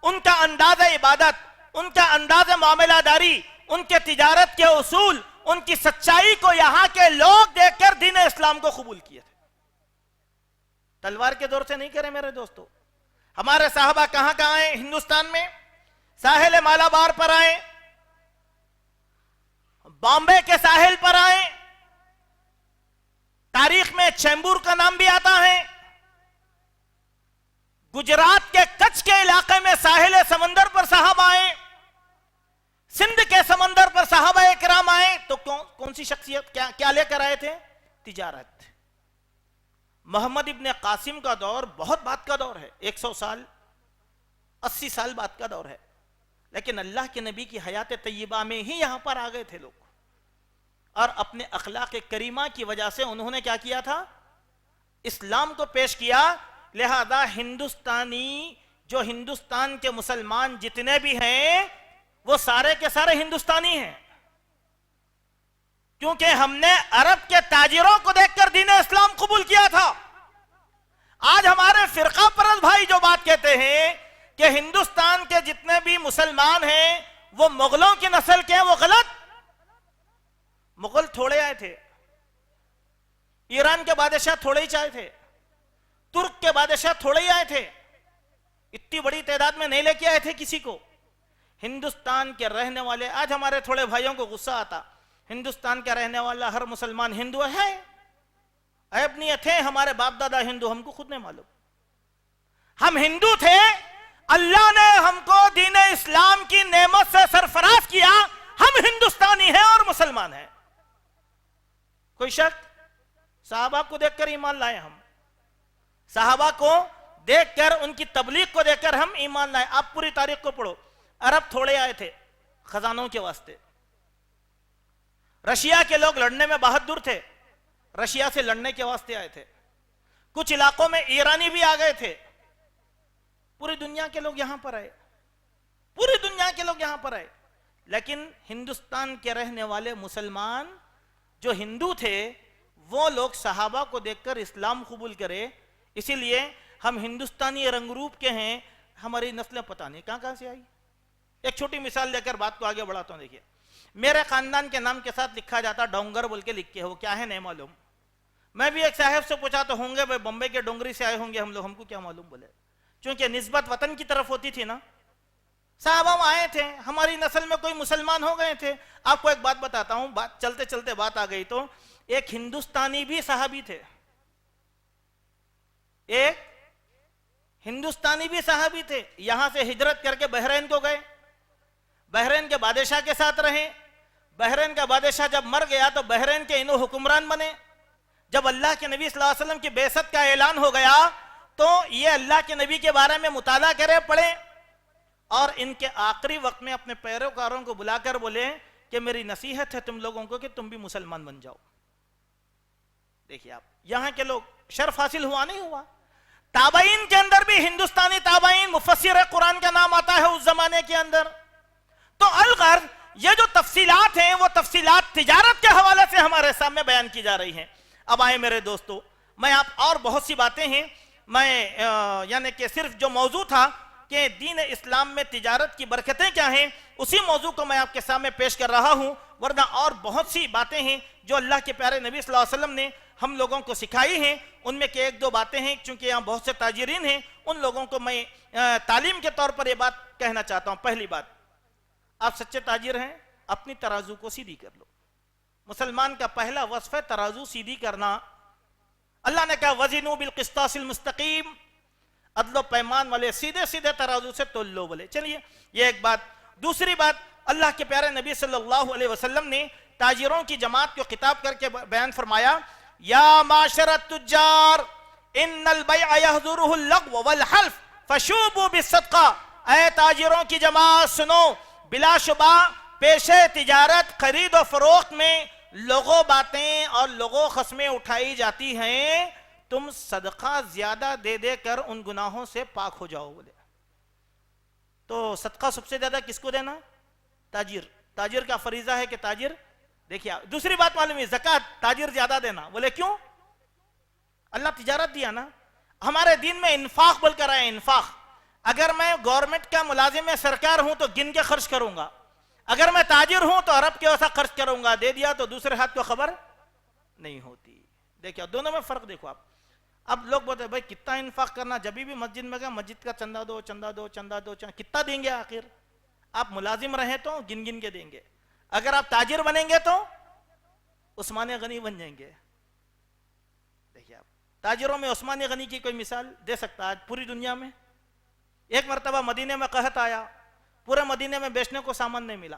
ان کا انداز عبادت، ان کا انداز معاملہ داری، ان کے تجارت کے اصول، ان کی سچائی کو یہاں کے لوگ دیکھ کر دین اسلام کو قبول کیے تھے. تلوار کے دور سے نہیں کرے میرے دوستو. ہمارے صحابہ کہاں کہاں آئے ہندوستان میں؟ ساحل مالابار پر آئے، بامبے کے ساحل پر آئے، تاریخ میں چیمبور کا نام بھی آتا ہے. گجرات کے کچھ کے علاقے میں ساحل سمندر پر صحابہ آئے، سندھ کے سمندر پر صحابہ اکرام آئے. تو کون سی شخصیت کیا لے کر آئے تھے؟ تجارت. محمد ابن قاسم کا دور بہت بعد کا دور ہے، 100 سال 80 سال بعد کا دور ہے، لیکن اللہ کے نبی کی حیات طیبہ میں ہی یہاں پر آ گئے تھے لوگ، اور اپنے اخلاق کریمہ کی وجہ سے انہوں نے کیا کیا تھا؟ اسلام کو پیش کیا. لہذا جو ہندوستان کے مسلمان جتنے بھی ہیں وہ سارے کے سارے ہندوستانی ہیں، کیونکہ ہم نے عرب کے تاجروں کو دیکھ کر دین اسلام قبول کیا تھا. آج ہمارے فرقہ پرست بھائی جو بات کہتے ہیں کہ ہندوستان کے جتنے بھی مسلمان ہیں وہ مغلوں کی نسل کے ہیں، وہ غلط. مغل تھوڑے آئے تھے، ایران کے بادشاہ تھوڑے ہی چاہے تھے، ترک کے بادشاہ تھوڑے ہی آئے تھے، اتنی بڑی تعداد میں نہیں لے کے آئے تھے کسی کو. ہندوستان کے رہنے والے، آج ہمارے تھوڑے بھائیوں کو غصہ آتا، ہندوستان کا رہنے والا ہر مسلمان ہندو ہے؟ عیب نہیں تھے، ہمارے باپ دادا ہندو، ہم کو خود نہیں معلوم. ہم ہندو تھے، اللہ نے ہم کو دین اسلام کی نعمت سے سرفراز کیا، ہم ہندوستانی ہیں اور مسلمان ہیں. کوئی شک؟ صحابہ کو دیکھ کر ایمان لائے ہم، صحابہ کو دیکھ کر، ان کی تبلیغ کو دیکھ کر ہم ایمان لائے. آپ پوری تاریخ کو پڑھو. عرب تھوڑے آئے تھے خزانوں کے واسطے، رشیا کے لوگ لڑنے میں بہادر تھے، رشیا سے لڑنے کے واسطے آئے تھے. کچھ علاقوں میں ایرانی بھی آ گئے تھے. پوری دنیا کے لوگ یہاں پر آئے، پوری دنیا کے لوگ یہاں پر آئے. لیکن ہندوستان کے رہنے والے مسلمان جو ہندو تھے وہ لوگ صحابہ کو دیکھ کر اسلام قبول کرے. اسی لیے ہم ہندوستانی رنگ روپ کے ہیں، ہماری نسلیں پتہ نہیں کہاں سے آئی. ایک چھوٹی مثال لے کر بات کو آگے بڑھاتا ہوں. دیکھیے، میرے خاندان کے نام کے ساتھ لکھا جاتا ڈونگر بول کے لکھ کے، وہ کیا ہے نہیں معلوم. میں بھی ایک صاحب سے پوچھا تو ہوں گے بھائی بمبئی کے ڈونگری سے آئے ہوں گے ہم لوگ، ہم کو کیا معلوم. بولے چونکہ نسبت وطن کی طرف ہوتی تھی نا. صحابہ آئے تھے، ہماری نسل میں کوئی مسلمان ہو گئے تھے. آپ کو ایک بات بتاتا ہوں، بات چلتے چلتے بات آ گئی تو ایک ہندوستانی بھی صحابی تھے، ایک ہندوستانی بھی صحابی تھے. یہاں سے ہجرت کر کے بحرین کو گئے، بحرین کے بادشاہ کے ساتھ رہے. بحرین کا بادشاہ جب مر گیا تو بحرین کے انہوں حکمران بنے. جب اللہ کے نبی صلی اللہ علیہ وسلم کی بعثت کا اعلان ہو گیا تو یہ اللہ کے نبی کے بارے میں مطالعہ کرے، پڑھے، اور ان کے آخری وقت میں اپنے پیروکاروں کو بلا کر بولے کہ میری نصیحت ہے تم لوگوں کو کہ تم بھی مسلمان بن جاؤ. دیکھیے آپ، یہاں کے لوگ شرف حاصل ہوا نہیں ہوا، تابعین کے اندر بھی ہندوستانی تابعین مفسر قرآن کا نام آتا ہے اس زمانے کے اندر. تو الغرض یہ جو تفصیلات ہیں وہ تفصیلات تجارت کے حوالے سے ہمارے سامنے بیان کی جا رہی ہیں. اب آئے میرے دوستو، میں آپ اور بہت سی باتیں ہیں، میں یعنی کہ صرف جو موضوع تھا کہ دین اسلام میں تجارت کی برکتیں کیا ہیں، اسی موضوع کو میں آپ کے سامنے پیش کر رہا ہوں، ورنہ اور بہت سی باتیں ہیں جو اللہ کے پیارے نبی صلی اللہ علیہ وسلم نے ہم لوگوں کو سکھائی ہیں. ان میں کہ ایک دو باتیں ہیں، چونکہ یہاں بہت سے تاجرین ہیں، ان لوگوں کو میں تعلیم کے طور پر یہ بات کہنا چاہتا ہوں. پہلی بات، آپ سچے تاجر ہیں، اپنی ترازو کو سیدھی کر لو. مسلمان کا پہلا وصف ہے ترازو سیدھی کرنا. اللہ نے کہا وزنوا بالقسطاس المستقیم، عدل و پیمان والے سیدھے سیدھے ترازو سے تول لو. بولے چلیے یہ ایک بات. دوسری بات، اللہ کے پیارے نبی صلی اللہ علیہ وسلم نے تاجروں کی جماعت کو خطاب کر کے بیان فرمایا، یا معاشر التجار ان البیع یحضرہ اللغو والحلف فشوبوا بالصدقہ. اے تاجروں کی جماعت سنو، بلا شبہ پیشے تجارت خرید و فروخت میں لغو باتیں اور لغو خصمیں اٹھائی جاتی ہیں، تم صدقہ زیادہ دے دے کر ان گناہوں سے پاک ہو جاؤ. بولے تو صدقہ سب سے زیادہ کس کو دینا؟ تاجر. تاجر کا فریضہ ہے کہ تاجر دیکھیں. دوسری بات معلوم ہے، زکوٰۃ تاجر زیادہ دینا. بولے کیوں؟ اللہ تجارت دیا نا. ہمارے دین میں انفاق بول کر آئے. انفاق، اگر میں گورنمنٹ کا ملازم میں سرکار ہوں تو گن کے خرچ کروں گا، اگر میں تاجر ہوں تو عرب کے ویسا خرچ کروں گا. دے دیا تو دوسرے ہاتھ کو خبر نہیں ہوتی. دیکھیں دونوں میں فرق دیکھو آپ. اب لوگ بولتے ہیں بھائی کتنا انفاق کرنا، جبھی بھی مسجد میں گئے مسجد کا چندہ دو چندہ دو چندہ دو، کتنا دیں گے؟ آخر آپ ملازم رہیں تو گن گن کے دیں گے، اگر آپ تاجر بنیں گے تو عثمان غنی بن جائیں گے. دیکھیے آپ تاجروں میں عثمان غنی کی کوئی مثال دے سکتا آج پوری دنیا میں؟ ایک مرتبہ مدینے میں قحط آیا، پورے مدینے میں بیچنے کو سامان نہیں ملا.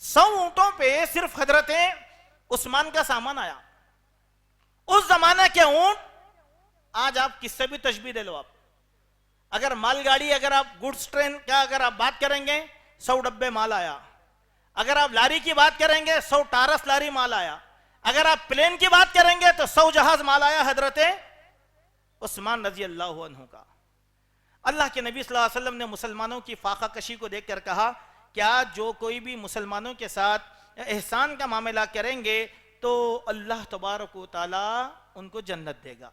100 اونٹوں پہ صرف حضرت عثمان کا سامان آیا. اس زمانے کے اونٹ آج آپ کس سے بھی تشبیہ دے لو. آپ اگر مال گاڑی، اگر آپ گوڈز ٹرین کا اگر آپ بات کریں گے 100 ڈبے مال آیا. اگر آپ لاری کی بات کریں گے 100 ٹارس لاری مال آیا. اگر آپ پلین کی بات کریں گے تو 100 جہاز مال آیا حضرت عثمان رضی اللہ عنہ کا. اللہ کے نبی صلی اللہ علیہ وسلم نے مسلمانوں کی فاقہ کشی کو دیکھ کر کہا، کیا جو کوئی بھی مسلمانوں کے ساتھ احسان کا معاملہ کریں گے تو اللہ تبارک و تعالی ان کو جنت دے گا.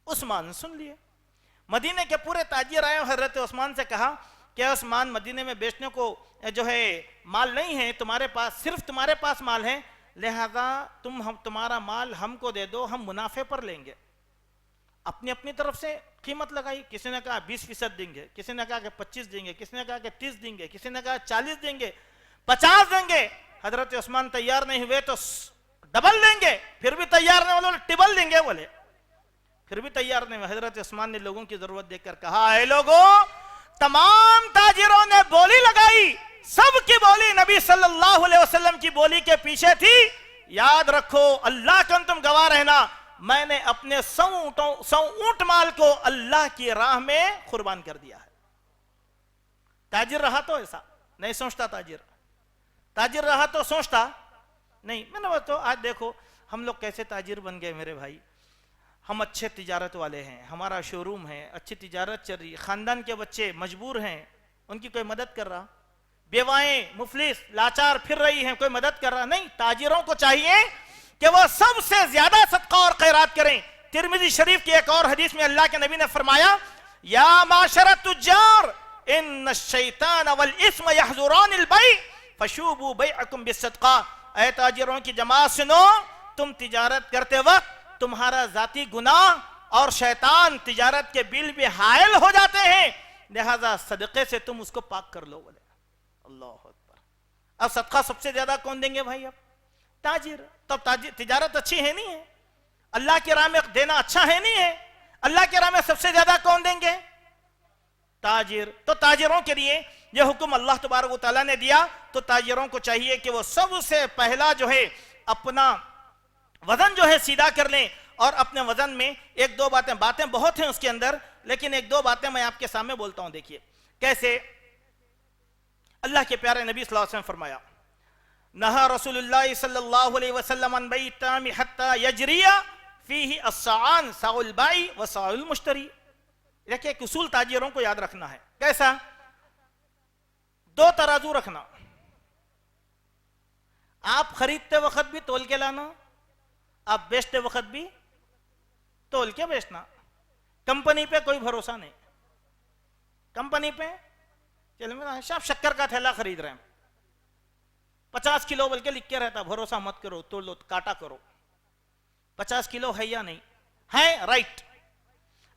عثمان سن لیے. مدینے کے پورے تاجر آئے، حضرت عثمان سے کہا کہ عثمان مدینے میں بیچنے کو جو ہے مال نہیں ہے تمہارے پاس، صرف تمہارے پاس مال ہے، لہذا تمہارا مال ہم کو دے دو، ہم منافع پر لیں گے. اپنی اپنی طرف سے قیمت لگائی. کسی نے کہا 20% دیں گے، کسی نے کہا کہ 25 دیں گے، کسی نے کہا کہ 30 دیں گے، کسی نے کہا 40 دیں گے، 50 دیں گے. حضرت عثمان تیار نہیں ہوئے تو ڈبل دیں گے، پھر بھی تیار نہیں بولے ٹبل دیں گے. بولے پھر بھی تیار نہیں ہوئے. حضرت عثمان نے لوگوں کی ضرورت دیکھ کر کہا، اے لوگوں، تمام تاجروں نے بولی لگائی، سب کی بولی نبی صلی اللہ علیہ وسلم کی بولی کے پیچھے تھی. یاد رکھو، اللہ کا تم گواہ رہنا، میں نے اپنے 100 اونٹ مال کو اللہ کی راہ میں قربان کر دیا ہے. تاجر رہا تو ایسا نہیں سوچتا. تاجر رہا تو سوچتا نہیں. میں نے تو آج دیکھو ہم لوگ کیسے تاجر بن گئے میرے بھائی. ہم اچھے تجارت والے ہیں، ہمارا شو روم ہے، اچھی تجارت چل رہی ہے، خاندان کے بچے مجبور ہیں، ان کی کوئی مدد کر رہا؟ بیوائیں مفلس لاچار پھر رہی ہیں، کوئی مدد کر رہا نہیں. تاجروں کو چاہیے کہ وہ سب سے زیادہ صدقہ اور خیرات کریں. ترمذی شریف کی ایک اور حدیث میں اللہ کے نبی نے فرمایا، یا معاشر التجار ان الشیطان والاسم یحضران البیع فشوبوا بیعکم بالصدقہ. اے تاجروں کی جماعت سنو، تم تجارت کرتے وقت تمہارا ذاتی گناہ اور شیطان تجارت کے بل بھی حائل ہو جاتے ہیں، لہذا صدقے سے تم اس کو پاک کر لو. بولے اللہ اکبر. اب صدقہ سب سے زیادہ کون دیں گے بھائی؟ اب تاجر. تب تجارت اچھی ہے نہیں ہے؟ اللہ کی راہ میں دینا اچھا ہے نہیں ہے؟ اللہ کی راہ میں سب سے زیادہ کون دیں گے؟ تاجر. تو تاجروں کے لیے یہ حکم اللہ تبارک و تعالیٰ نے دیا. تو تاجروں کو چاہیے کہ وہ سب سے پہلا جو ہے اپنا وزن جو ہے سیدھا کر لیں، اور اپنے وزن میں ایک دو باتیں بہت ہیں اس کے اندر، لیکن ایک دو باتیں میں آپ کے سامنے بولتا ہوں. دیکھیے کیسے اللہ کے پیارے نبی صلی اللہ علیہ وسلم فرمایا، نہا رسول اللہ صلی اللہ علیہ وسلم عن بیع الطعام حتی یجری فیہ السعان ساع البائی و ساع المشتری. دیکھیں ایک اصول تاجروں کو یاد رکھنا ہے. کیسا؟ دو ترازو رکھنا. آپ خریدتے وقت بھی تول کے لانا, آپ بیچتے وقت بھی تول کے بیچنا. کمپنی پہ کوئی بھروسہ نہیں. کمپنی پہ چلے آپ شکر کا تھیلا خرید رہے ہیں 50 کلو بلکہ لکھ کے رہتا, بھروسہ مت کرو, تول لو, کاٹا کرو. 50 کلو ہے یا نہیں ہے؟ رائٹ.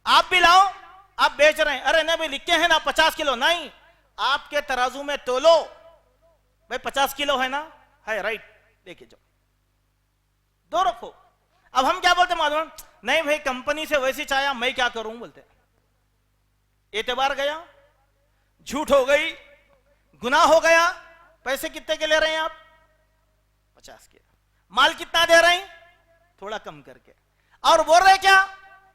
آپ بھی لاؤ, آپ بیچ رہے ہیں, ارے نہیں بھائی لکھے ہیں نا 50 کلو, نہیں آپ کے ترازو میں تولو بھائی 50 کلو ہے نا, ہے رائٹ, دیکھیں جاؤ, دو رکھو. اب ہم کیا بولتے معلوم, نہیں بھائی کمپنی سے ویسی چاہیا, میں کیا کروں بولتے. اعتبار گیا, جھوٹ ہو گئی, گناہ ہو گیا. پیسے کتنے کے لے رہے ہیں آپ؟ 50 کے. مال کتنا دے رہے ہیں؟ تھوڑا کم کر کے. اور بول رہے کیا,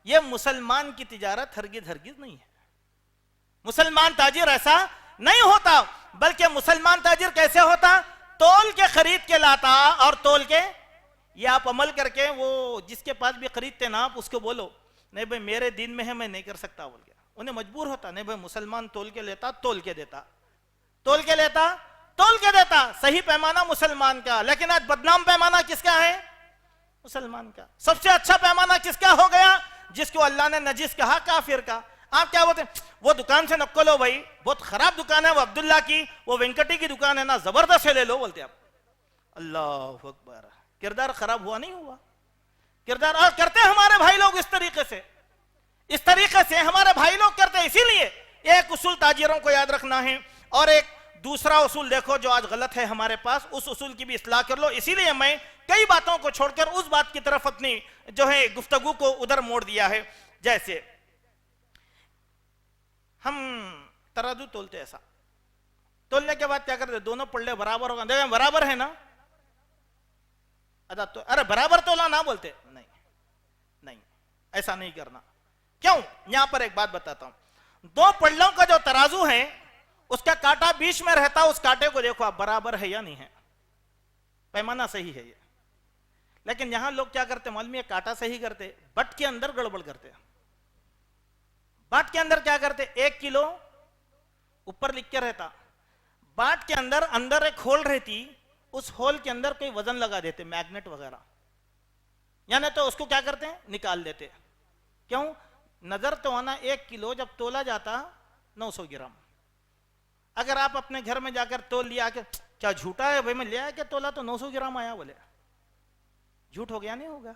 یہ مسلمان کی تجارت ہرگز ہرگز نہیں ہے. مسلمان تاجر ایسا نہیں ہوتا, بلکہ مسلمان تاجر کیسے ہوتا؟ تول کے خرید کے لاتا, اور تول کے یہ آپ عمل کر کے وہ جس کے پاس بھی خریدتے نا, آپ اس کو بولو نہیں بھائی میرے دین میں ہے میں نہیں کر سکتا بول گیا. انہیں مجبور ہوتا, نہیں بھائی مسلمان تول کے لیتا, تول کے دیتا, تول کے لیتا, تول کے دیتا. صحیح پیمانہ مسلمان کا. لیکن آج بدنام پیمانہ کس کا ہے؟ مسلمان کا. سب سے اچھا پیمانہ کس کا ہو گیا؟ جس کو اللہ نے نجس کہا, کافر کا. آپ کیا بولتے ہیں, وہ دکان سے نکو لو بھائی, بہت خراب دکان ہے وہ عبداللہ کی, وہ وینکٹی کی دکان ہے نا, زبردست سے لے لو بولتے آپ. اللہ اکبر. کردار خراب ہوا نہیں ہوا؟ کردار. اور کرتے ہمارے بھائی لوگ اس طریقے سے, اس طریقے سے ہمارے بھائی لوگ کرتے. اسی لیے ایک اصول تاجروں کو یاد رکھنا ہے, اور ایک دوسرا اصول دیکھو جو آج غلط ہے ہمارے پاس, اس اصول کی بھی اصلاح کر لو. اسی لیے میں کئی باتوں کو چھوڑ کر اس بات کی طرف اپنی جو ہے گفتگو کو ادھر موڑ دیا ہے. جیسے ہم ترازو تولتے, ایسا تولنے کے بعد کیا کرتے, دونوں پلڑے برابر ہوگا, دیکھیں برابر ہے نا, تو ارے برابر تولا نہ بولتے, نہیں نہیں ایسا نہیں کرنا. کیوں؟ یہاں پر ایک بات بتاتا ہوں. دو پلڑوں کا جو ترازو ہے اس کا کانٹا بیچ میں رہتا, اس کانٹے کو دیکھو آپ برابر ہے یا نہیں ہے, پیمانہ صحیح ہے یہ. لیکن یہاں لوگ کیا کرتے معلوم ہے, کانٹا صحیح کرتے, بٹ کے اندر گڑبڑ کرتے. بٹ کے اندر کیا کرتے, 1 کلو اوپر لکھ کے رہتا, بٹ کے اندر ایک ہول رہتی, اس ہول کے اندر کوئی وزن لگا دیتے, میگنیٹ وغیرہ, یعنی تو اس کو کیا کرتے ہیں, نکال دیتے. کیوں؟ نظر تو آنا 1 کلو جب تولا جاتا 900 گرام. اگر آپ اپنے گھر میں جا کر تول لیا کہ کیا جھوٹا ہے بھائی, میں لیا کہ تولا تو 900 گرام آیا, بولے جھوٹ ہو گیا نہیں ہوگا؟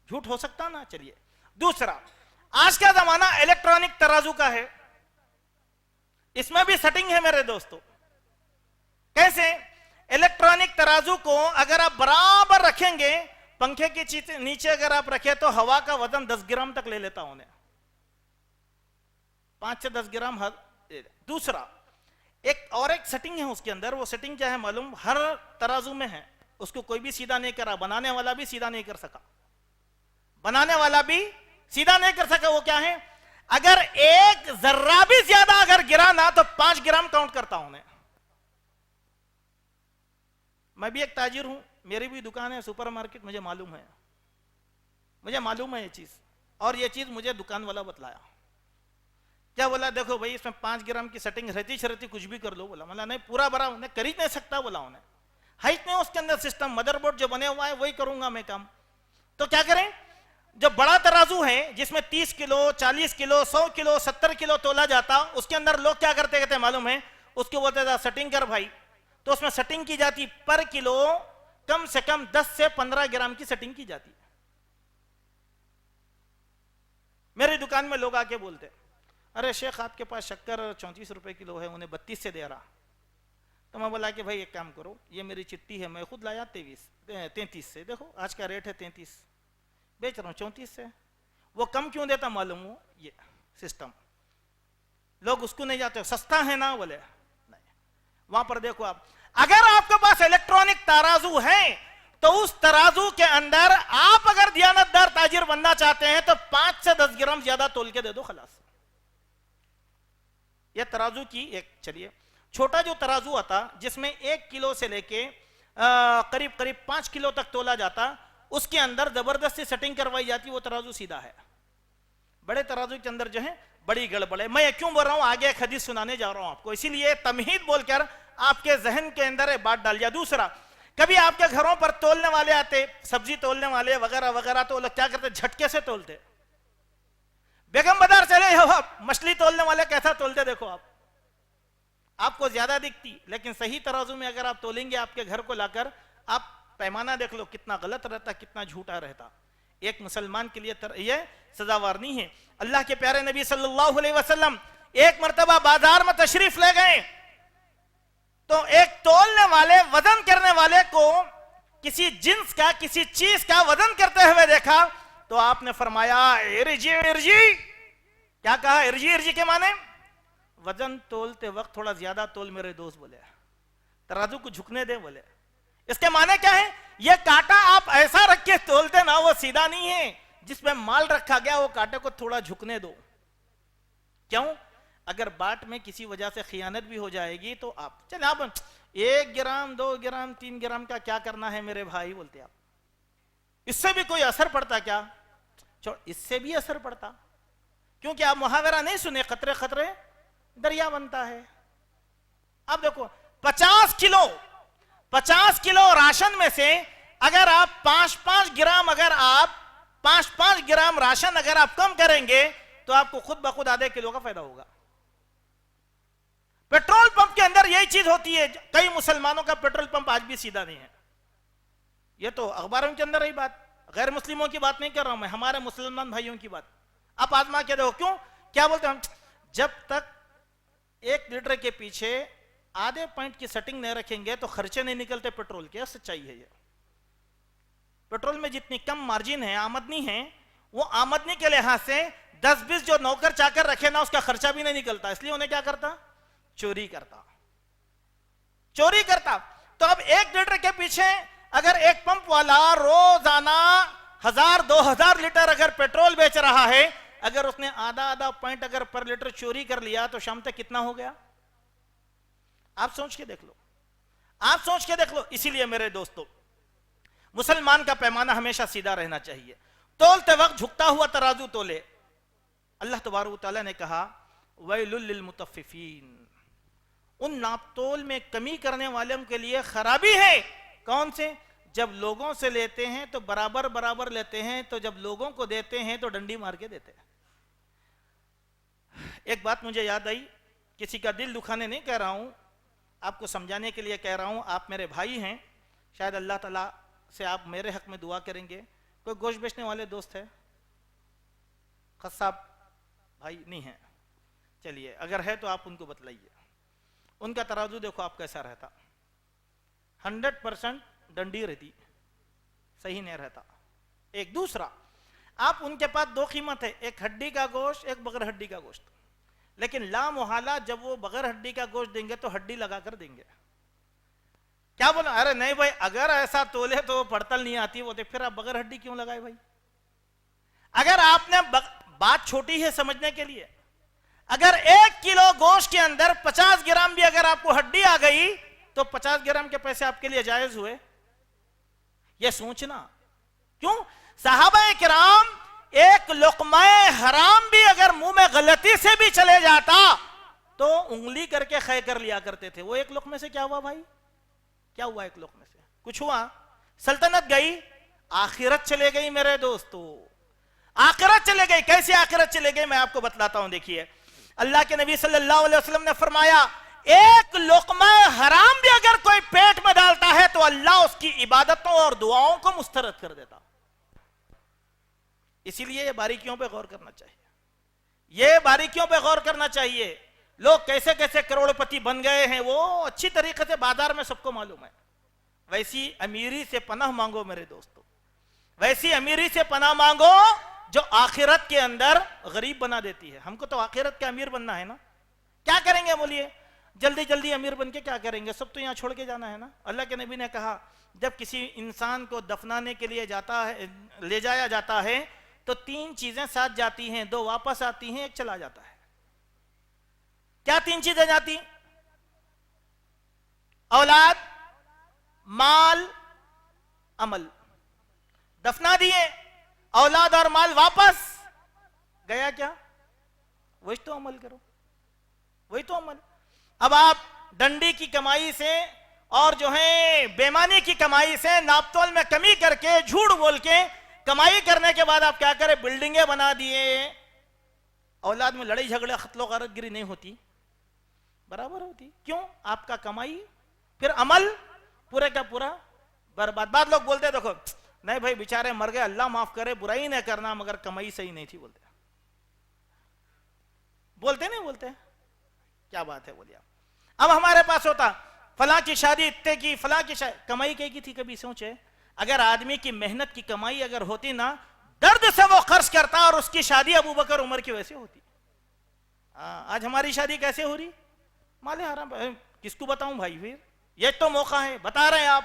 جھوٹ ہو سکتا نا. چلیے دوسرا, آج کا زمانہ الیکٹرانک ترازو کا ہے, اس میں بھی سیٹنگ ہے میرے دوستو. کیسے؟ الیکٹرانک ترازو کو اگر آپ برابر رکھیں گے, پنکھے کے نیچے اگر آپ رکھیں تو ہوا کا وزن 10 گرام تک لے لیتا ہوں, 5 سے 10 گرام. دوسرا ایک سیٹنگ ہے اس کے اندر, وہ سیٹنگ کیا ہے معلوم, ہر ترازو میں ہے, اس کو کوئی بھی سیدھا نہیں کرا, بنانے والا بھی سیدھا نہیں کر سکا, بنانے والا بھی سیدھا نہیں کر سکا. وہ کیا ہے, اگر 1 ذرہ بھی زیادہ اگر گرا نا تو 5 گرام کاؤنٹ کرتا ہوں. میں بھی ایک تاجر ہوں, میری بھی دکان ہے سپر مارکیٹ, مجھے معلوم ہے یہ چیز, اور یہ چیز مجھے دکان والا بتلایا. کیا بولا, دیکھو بھائی اس میں 5 گرام کی سیٹنگ رہتی شرتی کچھ بھی کر لو. بولا مطلب نہیں پورا بھرا انہیں کر ہی نہیں سکتا, بولا انہیں ہے نہیں اس کے اندر سسٹم, مدر بورڈ جو بنے ہوا ہے وہی کروں گا میں کام. تو کیا کریں, جو بڑا ترازو ہے جس میں 30 کلو 40 کلو 100 کلو 70 کلو تولا جاتا, اس کے اندر لوگ کیا کرتے کہتے معلوم ہے, اس کو بولتے تھا سیٹنگ کر بھائی. تو اس میں سیٹنگ کی جاتی پر کلو کم سے کم 10 سے 15 گرام کی سیٹنگ کی جاتی. میری دکان میں لوگ آ کے بولتے, ارے شیخ آپ کے پاس شکر 34 روپے کلو ہے, انہیں 32 سے دے رہا. تو میں بولا کہ بھائی ایک کام کرو, یہ میری چٹی ہے, میں خود لایا 33 سے, دیکھو آج کا ریٹ ہے 33, بیچ رہا ہوں 34 سے. وہ کم کیوں دیتا معلوم ہو, یہ سسٹم. لوگ اس کو نہیں جاتے, سستا ہے نا, بولے نہیں. وہاں پر دیکھو آپ, اگر آپ کے پاس الیکٹرانک ترازو ہے تو اس ترازو کے اندر آپ اگر دیانت دار تاجر بننا چاہتے ہیں تو 5 سے 10 گرام زیادہ تول کے دے دو, خلاص. یہ ترازو کی ایک. چلیے چھوٹا جو ترازو آتا جس میں 1 کلو سے لے کے قریب 5 کلو تک تولا جاتا, اس کے اندر زبردستی سیٹنگ کروائی جاتی ہے، وہ ترازو سیدھا ہے. بڑے ترازو کے اندر جو ہے بڑی گڑبڑ ہے. میں یہ کیوں بول رہا ہوں؟ آگے ایک حدیث سنانے جا رہا ہوں آپ کو، اسی لیے تمہید بول کر آپ کے ذہن کے اندر یہ بات ڈال دیا. دوسرا، کبھی آپ کے گھروں پر تولنے والے آتے، سبزی تولنے والے وغیرہ وغیرہ، تو وہ لوگ کیا کرتے؟ جھٹکے سے تولتے. بیگم بازار چلے جاؤ آپ، مچھلی تولنے والے کیسا تولتے دیکھو آپ کو زیادہ دکھتی، لیکن صحیح ترازو میں اگر آپ تولیں گے آپ کے گھر کو لا کر، آپ پیمانہ دیکھ لو کتنا غلط رہتا، کتنا جھوٹا رہتا. ایک مسلمان کے لیے یہ سزاوار نہیں ہے. اللہ کے پیارے نبی صلی اللہ علیہ وسلم ایک مرتبہ بازار میں تشریف لے گئے تو ایک تولنے والے، وزن کرنے والے کو کسی جنس کا، کسی چیز کا وزن کرتے ہوئے دیکھا تو آپ نے فرمایا ارجی ارجی. کیا کہا؟ ارجی ارجی کے معنی وزن تولتے وقت تھوڑا زیادہ تول میرے دوست، بولے ترازو کو جھکنے دے. بولے اس کے معنی کیا ہے؟ یہ کانٹا آپ ایسا رکھ کے تولتے نا، وہ سیدھا نہیں ہے. جس میں مال رکھا گیا وہ کانٹے کو تھوڑا جھکنے دو. کیوں؟ اگر باٹ میں کسی وجہ سے خیانت بھی ہو جائے گی تو آپ چلے، آپ 1 گرام 2 گرام 3 گرام کا کیا کرنا ہے میرے بھائی، بولتے آپ. اس سے بھی کوئی اثر پڑتا کیا؟ اس سے بھی اثر پڑتا، کیونکہ آپ محاورہ نہیں سنے، قطرے قطرے دریا بنتا ہے. اب دیکھو 50 کلو راشن میں سے اگر آپ 5 گرام اگر آپ 5 گرام راشن اگر آپ کم کریں گے تو آپ کو خود بخود آدھے کلو کا فائدہ ہوگا. پیٹرول پمپ کے اندر یہی چیز ہوتی ہے. کئی مسلمانوں کا پیٹرول پمپ آج بھی سیدھا نہیں ہے. یہ تو اخباروں کے اندر رہی بات، غیر مسلموں کی بات نہیں کر رہا ہوں میں، ہمارے مسلمان بھائیوں کی بات. آپ آزما کے دیکھو. کیوں؟ کیا بولتے ہیں؟ جب تک 1 لیٹر کے پیچھے آدھے پوائنٹ کی سیٹنگ نہیں رکھیں گے تو خرچے نہیں نکلتے پیٹرول کے. سچائی ہے یہ. پیٹرول میں جتنی کم مارجن ہے، آمدنی ہے، وہ آمدنی کے لحاظ سے 10-20 جو نوکر چاکر رکھے نا، اس کا خرچہ بھی نہیں نکلتا. اس لیے انہیں کیا کرتا؟ چوری کرتا. تو اب 1 لیٹر کے پیچھے اگر ایک پمپ والا روزانہ 1000-2000 لیٹر اگر پیٹرول بیچ رہا ہے، اگر اس نے آدھا پوائنٹ اگر پر لیٹر چوری کر لیا تو شام تک کتنا ہو گیا؟ آپ سوچ کے دیکھ لو. اسی لیے میرے دوستو، مسلمان کا پیمانہ ہمیشہ سیدھا رہنا چاہیے. تولتے وقت جھکتا ہوا ترازو تولے. اللہ تبارک و تعالیٰ نے کہا ویل للمطففین، ان ناپ تول میں کمی کرنے والوں کے لیے خرابی ہے. کون سے؟ جب لوگوں سے لیتے ہیں تو برابر لیتے ہیں، تو جب لوگوں کو دیتے ہیں تو ڈنڈی مار کے دیتے ہیں. ایک بات مجھے یاد آئی، کسی کا دل دکھانے نہیں کہہ رہا ہوں، آپ کو سمجھانے کے لیے کہہ رہا ہوں. آپ میرے بھائی ہیں، شاید اللہ تعالیٰ سے آپ میرے حق میں دعا کریں گے. کوئی گوشت بیچنے والے دوست ہے؟ قصاب بھائی نہیں ہیں؟ چلیے اگر ہے تو آپ ان کو بتلائیے. ان کا ترازو دیکھو آپ کیسا رہتا. 100% ڈنڈی رہتی، صحیح نہیں رہتا. ایک دوسرا، آپ ان کے پاس 2 قیمت ہے، ایک ہڈی کا گوشت، ایک بغیر ہڈی کا گوشت. لیکن لا محالہ جب وہ بغیر ہڈی کا گوشت دیں گے تو ہڈی لگا کر دیں گے. کیا بولا؟ ارے نہیں بھائی، اگر ایسا تولے تو پڑتل نہیں آتی. وہ پھر آپ بغیر ہڈی کیوں لگائے بھائی؟ اگر آپ نے بات چھوٹی ہے سمجھنے کے لیے، اگر 1 کلو گوشت کے اندر 50 گرام بھی اگر آپ کو ہڈی آ گئی تو 50 گرام کے پیسے آپ کے لیے جائز ہوئے. یہ سوچنا. کیوں؟ صحابہ کرام ایک لقمہ حرام بھی اگر منہ میں غلطی سے بھی چلے جاتا تو انگلی کر کے خے کر لیا کرتے تھے. وہ 1 لقمے سے کیا ہوا بھائی؟ کیا ہوا 1 لقمے سے؟ کچھ ہوا؟ سلطنت گئی، آخرت چلے گئی میرے دوستو. آخرت چلے گئی. کیسے آخرت چلے گئی میں آپ کو بتلاتا ہوں. دیکھیے، اللہ کے نبی صلی اللہ علیہ وسلم نے فرمایا 1 لقمہ حرام بھی اگر کوئی پیٹ میں ڈالتا ہے تو اللہ اس کی عبادتوں اور دعاؤں کو مسترد کر دیتا. اسی لیے یہ باریکیوں پہ غور کرنا چاہیے. لوگ کیسے کیسے کروڑ پتی بن گئے ہیں، وہ اچھی طریقے سے بازار میں سب کو معلوم ہے. ویسی امیری سے پناہ مانگو میرے دوستو، ویسی امیری سے پناہ مانگو جو آخرت کے اندر غریب بنا دیتی ہے. ہم کو تو آخرت کے امیر بننا ہے نا. کیا کریں گے بولیے؟ جلدی امیر بن کے کیا کریں گے؟ سب تو یہاں چھوڑ کے جانا ہے نا. اللہ کے نبی نے کہا جب کسی انسان کو دفنانے کے لیے لے جایا جاتا ہے تو 3 چیزیں ساتھ جاتی ہیں، 2 واپس آتی ہیں، 1 چلا جاتا ہے. کیا 3 چیزیں جاتی؟ اولاد، مال، عمل. دفنا دیے, اولاد اور مال واپس گیا کیا؟ وہی تو عمل کرو, وہی تو عمل. اب آپ ڈنڈی کی کمائی سے اور جو ہے بیمانی کی کمائی سے ناپ تول میں کمی کر کے جھوٹ بول کے کمائی کرنے کے بعد آپ کیا کریں؟ بلڈنگیں بنا دیے. اولاد میں لڑائی جھگڑے قتل و غارت گری نہیں ہوتی؟ برابر ہوتی. کیوں؟ آپ کا کمائی پھر عمل پورے کا پورا برباد. بعد لوگ بولتے دیکھو نہیں بھائی بیچارے مر گئے, اللہ معاف کرے, برائی نہیں کرنا, مگر کمائی صحیح نہیں تھی. بولتے نہیں بولتے؟ کیا بات ہے بولیے. اب ہمارے پاس ہوتا فلاں کی شادی اتنے کی, فلاں کی شادی, کمائی کی تھی؟ کبھی سوچے اگر آدمی کی محنت کی کمائی اگر ہوتی نا, درد سے وہ خرچ کرتا اور اس کی شادی ابو بکر عمر کی ویسے ہوتی. آج ہماری شادی کیسے ہو رہی؟ مال حرام. کس کو بتاؤں بھائی؟ پھر یہ تو موقع ہے, بتا رہے ہیں آپ,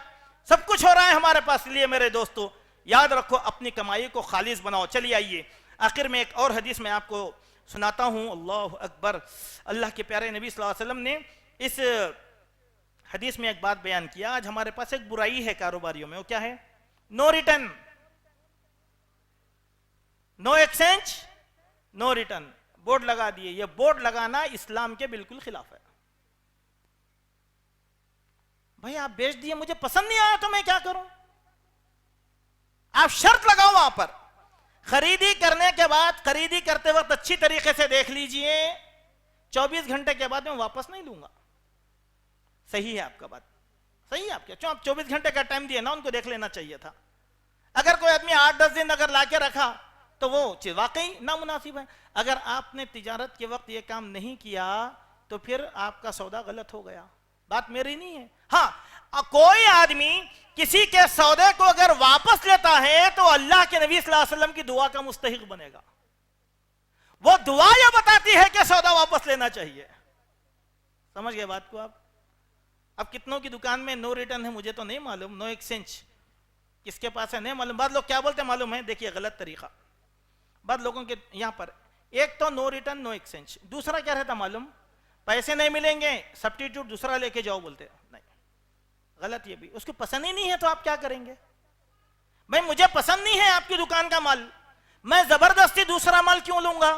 سب کچھ ہو رہا ہے ہمارے پاس. لیے میرے دوستو یاد رکھو, اپنی کمائی کو خالص بناؤ. چلیے آئیے آخر میں ایک اور حدیث میں آپ کو سناتا ہوں. اللہ اکبر. اللہ کے پیارے نبی صلی اللہ علیہ وسلم نے اس حدیث میں ایک بات بیان کیا. آج ہمارے پاس ایک برائی ہے کاروباریوں میں, وہ کیا ہے؟ نو ریٹرن, نو ایکسچینج, نو ریٹرن. بورڈ لگا دیے. یہ بورڈ لگانا اسلام کے بالکل خلاف ہے. بھائی آپ بیچ دیے, مجھے پسند نہیں آیا تو میں کیا کروں؟ آپ شرط لگاؤ وہاں پر. خریدی کرنے کے بعد, خریدی کرتے وقت اچھی طریقے سے دیکھ لیجئے, 24 گھنٹے کے بعد میں واپس نہیں لوں گا. صحیح ہے آپ کا بات, صحیح ہے آپ کیا. آپ 24 گھنٹے کا ٹائم دیے نا, ان کو دیکھ لینا چاہیے تھا. اگر کوئی آدمی 8-10 دن اگر لا کے رکھا تو وہ چیز واقعی نامناسب ہے. اگر آپ نے تجارت کے وقت یہ کام نہیں کیا تو پھر آپ کا سودا غلط ہو گیا. بات میری نہیں ہے. ہاں کوئی آدمی کسی کے سودے کو اگر واپس لیتا ہے تو اللہ کے نبی صلی اللہ علیہ وسلم کی دعا کا مستحق بنے گا. وہ دعا یہ بتاتی ہے کہ سودا واپس لینا چاہیے. سمجھ گئے بات کو آپ؟ اب کتنوں کی دکان میں نو ریٹرن ہے مجھے تو نہیں معلوم, نو ایکسچینج کس کے پاس ہے نہیں معلوم. بعض لوگ کیا بولتے ہیں معلوم ہے؟ دیکھیے غلط طریقہ. بعض لوگوں کے یہاں پر ایک تو نو ریٹرن نو ایکسچینج, دوسرا کیا رہتا معلوم؟ پیسے نہیں ملیں گے, سبسٹیٹیوٹ دوسرا لے کے جاؤ بولتے. نہیں, غلط. یہ بھی اس کو پسند ہی نہیں ہے تو آپ کیا کریں گے؟ بھائی مجھے پسند نہیں ہے آپ کی دکان کا مال, میں زبردستی دوسرا مال کیوں لوں گا؟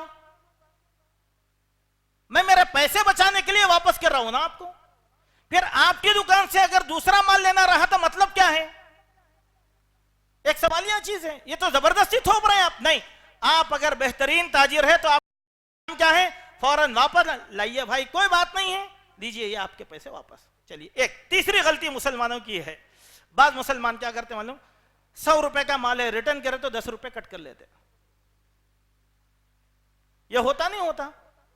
میں میرے پیسے بچانے کے لیے واپس کر رہا ہوں نا آپ کو. پھر آپ کی دکان سے اگر دوسرا مال لینا رہا تو مطلب کیا ہے؟ ایک سوالیہ چیز ہے. یہ تو زبردستی تھوپ رہے ہیں آپ. نہیں, آپ اگر بہترین تاجر ہے تو آپ کیا ہے؟ فوراً واپس لائیے بھائی, کوئی بات نہیں ہے, دیجئے یہ آپ کے پیسے واپس. چلیے ایک تیسری غلطی مسلمانوں کی ہے. بعض مسلمان کیا کرتے معلوم؟ 100 روپے کا مال ہے, ریٹرن کرے تو 10 روپے کٹ کر لیتے. یہ ہوتا نہیں ہوتا؟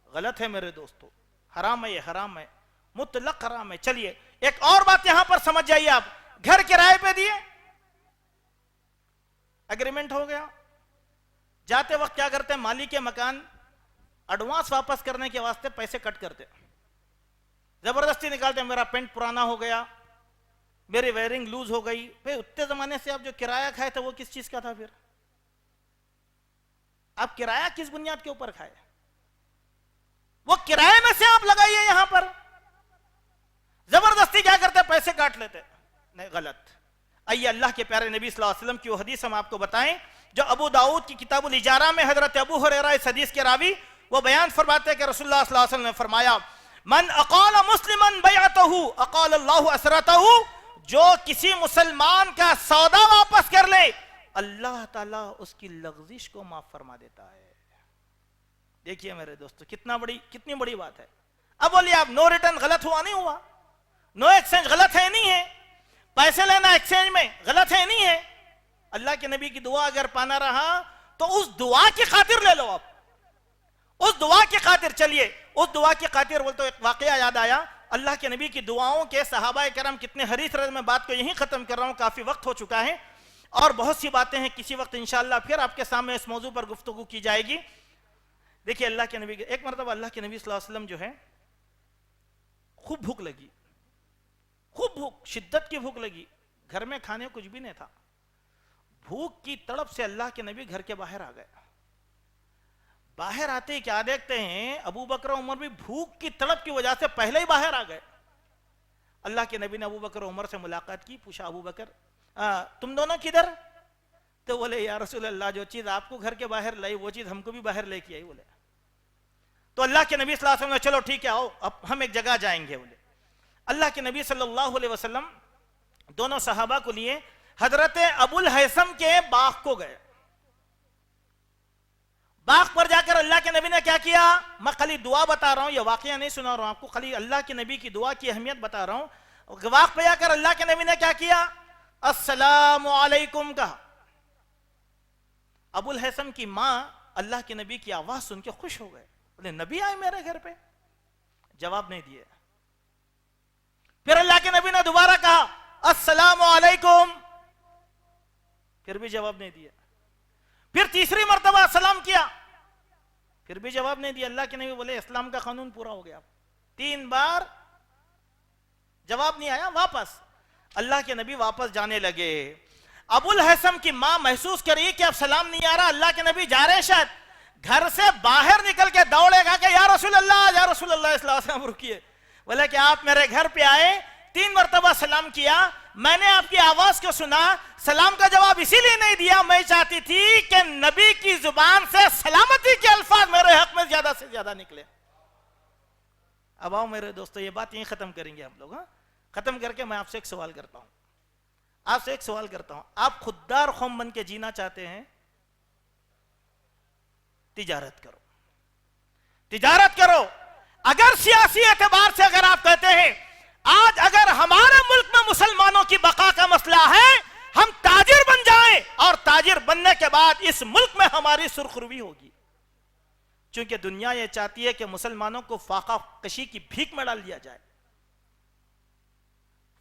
غلط ہے میرے دوستو, حرام ہے, یہ حرام ہے, مطلق حرام ہے. چلیے ایک اور بات یہاں پر سمجھ جائیے آپ. گھر کرائے پہ دیے, اگریمنٹ ہو گیا, جاتے وقت کیا کرتے ہیں؟ مالی کے مکان ایڈوانس واپس کرنے کے واسطے پیسے کٹ کرتے, زبردستی نکالتے. میرا پینٹ پرانا ہو گیا, میری وائرنگ لوز ہو گئی. بھئی اتنے زمانے سے آپ جو کرایہ کھائے تھے وہ کس چیز کا تھا؟ پھر آپ کرایہ کس بنیاد کے اوپر کھائے؟ وہ کرایہ میں سے آپ لگائیے یہاں پر. زبردستی کیا کرتے؟ پیسے کاٹ لیتے. نہیں, غلط. آئیے اللہ کے پیارے نبی صلی اللہ علیہ وسلم کی وہ حدیث ہم آپ کو بتائیں جو ابو داؤد کی کتاب الاجارہ میں حضرت ابو ہریرہ اس حدیث کے راوی وہ بیان فرماتے ہیں کہ رسول اللہ صلی اللہ علیہ وسلم نے فرمایا من اقال مسلما بیعتہ اقال اللہ اسرتہ, جو کسی مسلمان کا سودا واپس کر لے اللہ تعالیٰ اس کی لغزش کو معاف فرما دیتا ہے. دیکھیے میرے دوستو کتنی بڑی بات ہے. اب بولیے آپ نو ریٹرن غلط ہوا نہیں ہوا؟ نو ایکسچینج غلط ہے نہیں ہے؟ پیسے لینا ایکسچینج میں غلط ہے نہیں ہے؟ اللہ کے نبی کی دعا اگر پانا رہا تو اس دعا کی خاطر لے لو آپ, اس دعا کی خاطر. چلیے اس دعا کی خاطر بولتے ایک واقعہ یاد آیا. اللہ کے نبی کی دعاؤں کے صحابہ کرام کتنے حریص رہے. میں بات کو یہیں ختم کر رہا ہوں, کافی وقت ہو چکا ہے اور بہت سی باتیں ہیں, کسی وقت انشاءاللہ پھر آپ کے سامنے اس موضوع پر گفتگو کی جائے گی. دیکھیے اللہ کے نبی ایک مرتبہ اللہ کے نبی صلی اللہ علیہ وسلم جو ہے خوب بھوک لگی, خوب بھوک, شدت کی بھوک لگی, گھر میں کھانے کچھ بھی نہیں تھا. بھوک کی تڑپ سے اللہ کے نبی گھر کے باہر آ گئے. باہر آتے ہی کیا دیکھتے ہیں؟ ابو بکر عمر بھی بھوک کی تڑپ کی وجہ سے پہلے ہی باہر آ گئے. اللہ کے نبی نے ابو بکر عمر سے ملاقات کی, پوچھا ابو بکر تم دونوں کدھر؟ تو بولے یا رسول اللہ جو چیز آپ کو گھر کے باہر لائی وہ چیز ہم کو بھی باہر لے کے آئی. بولے تو اللہ کے نبی صلی اللہ علیہ وسلم نے چلو ٹھیک ہے آؤ اب ہم ایک جگہ جائیں گے. بولے اللہ کے نبی صلی اللہ علیہ وسلم دونوں صحابہ کو لیے حضرت ابو الہیثم کے باغ کو گئے. باغ پر جا کر اللہ کے نبی نے کیا کیا؟ میں خالی دعا بتا رہا ہوں, یہ واقعہ نہیں سنا رہا ہوں آپ کو, خالی اللہ کے نبی کی دعا کی اہمیت بتا رہا ہوں. باغ پہ جا کر اللہ کے نبی نے کیا کیا؟ السلام علیکم کہا. ابو الہیثم کی ماں اللہ کے نبی کی آواز سن کے خوش ہو گئے. بولے نبی آئے میرے گھر پہ؟ جواب نہیں دیا. پھر اللہ کے نبی نے دوبارہ کہا السلام علیکم, پھر بھی جواب نہیں دیا. پھر تیسری مرتبہ سلام کیا, پھر بھی جواب نہیں دیا. اللہ کے نبی بولے اسلام کا قانون پورا ہو گیا. 3 بار جواب نہیں آیا. واپس اللہ کے نبی واپس جانے لگے. ابو الہیثم کی ماں محسوس کری کہ اب سلام نہیں آ رہا, اللہ کے نبی جا رہے, شاید گھر سے باہر نکل کے دوڑے گا کہ یا رسول اللہ یا رسول اللہ صلی اللہ علیہ وسلم رکیے. بولے کہ آپ میرے گھر پہ آئے, 3 مرتبہ سلام کیا, میں نے آپ کی آواز کو سنا, سلام کا جواب اسی لیے نہیں دیا, میں چاہتی تھی کہ نبی کی زبان سے سلامتی کے الفاظ میرے حق میں زیادہ سے زیادہ نکلے. اب آؤ میرے دوستو یہ بات یہیں ختم کریں گے ہم لوگ. ختم کر کے میں آپ سے ایک سوال کرتا ہوں, آپ خوددار قوم بن کے جینا چاہتے ہیں؟ تجارت کرو. اگر سیاسی اعتبار سے اگر آپ کہتے ہیں آج اگر ہمارے ملک میں مسلمانوں کی بقا کا مسئلہ ہے, ہم تاجر بن جائیں, اور تاجر بننے کے بعد اس ملک میں ہماری سرخروی ہوگی. چونکہ دنیا یہ چاہتی ہے کہ مسلمانوں کو فاقہ کشی کی بھیک میں ڈال دیا جائے,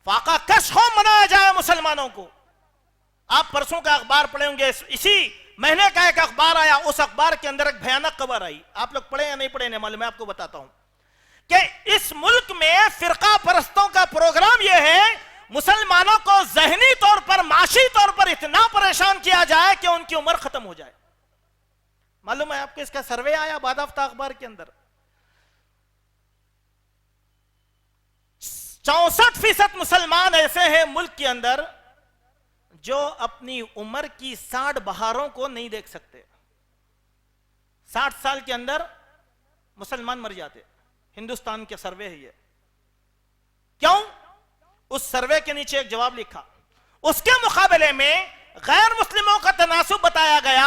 فاقہ کش قوم بنایا جائے مسلمانوں کو. آپ پرسوں کا اخبار پڑھیں ہوں گے, اسی مہینے کا ایک اخبار آیا, اس اخبار کے اندر ایک بھیانک خبر آئی. آپ لوگ پڑھیں یا نہیں پڑھیں نہیں معلوم, میں آپ کو بتاتا ہوں کہ اس ملک میں فرقہ پرستوں کا پروگرام یہ ہے مسلمانوں کو ذہنی طور پر, معاشی طور پر اتنا پریشان کیا جائے کہ ان کی عمر ختم ہو جائے. معلوم ہے آپ کو اس کا سروے آیا بادافتہ اخبار کے اندر, 64% مسلمان ایسے ہیں ملک کے اندر جو اپنی عمر کی 60 بہاروں کو نہیں دیکھ سکتے. 60 سال کے اندر مسلمان مر جاتے. ہندوستان کے سروے ہے یہ. کیوں؟ اس سروے کے نیچے ایک جواب لکھا. اس کے مقابلے میں غیر مسلموں کا تناسب بتایا گیا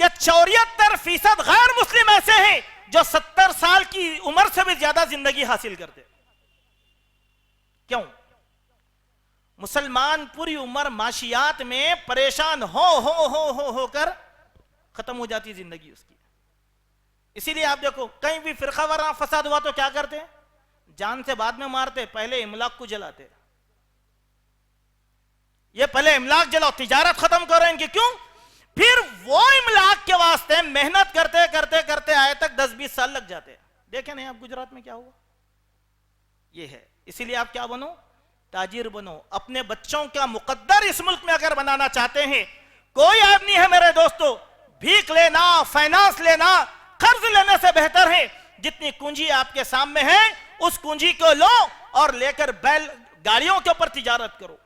کہ 74% غیر مسلم ایسے ہیں جو 70 سال کی عمر سے بھی زیادہ زندگی حاصل کرتے. کیوں؟ مسلمان پوری عمر معاشیات میں پریشان ہو کر ختم ہو جاتی زندگی اس کی. اسی لیے آپ دیکھو کہیں بھی فرقہ وارانہ فساد ہوا تو کیا کرتے ہیں؟ جان سے بعد میں مارتے, پہلے املاک کو جلاتے. یہ پہلے املاک جلاؤ, تجارت ختم کرو ان کی. کیوں؟ پھر وہ املاک کے واسطے محنت کرتے آئے تک 10-20 سال لگ جاتے. دیکھیں نہیں آپ گجرات میں کیا ہوا؟ یہ ہے. اسی لیے آپ کیا بنو؟ تاجر بنو. اپنے بچوں کا مقدر اس ملک میں اگر بنانا چاہتے ہیں, کوئی عیب نہیں ہے میرے دوستو. بھیک لینا, فائنانس لینا, قرض لینے سے بہتر ہے جتنی کنجی آپ کے سامنے ہے اس کنجی کو لو اور لے کر بیل گاڑیوں کے اوپر تجارت کرو,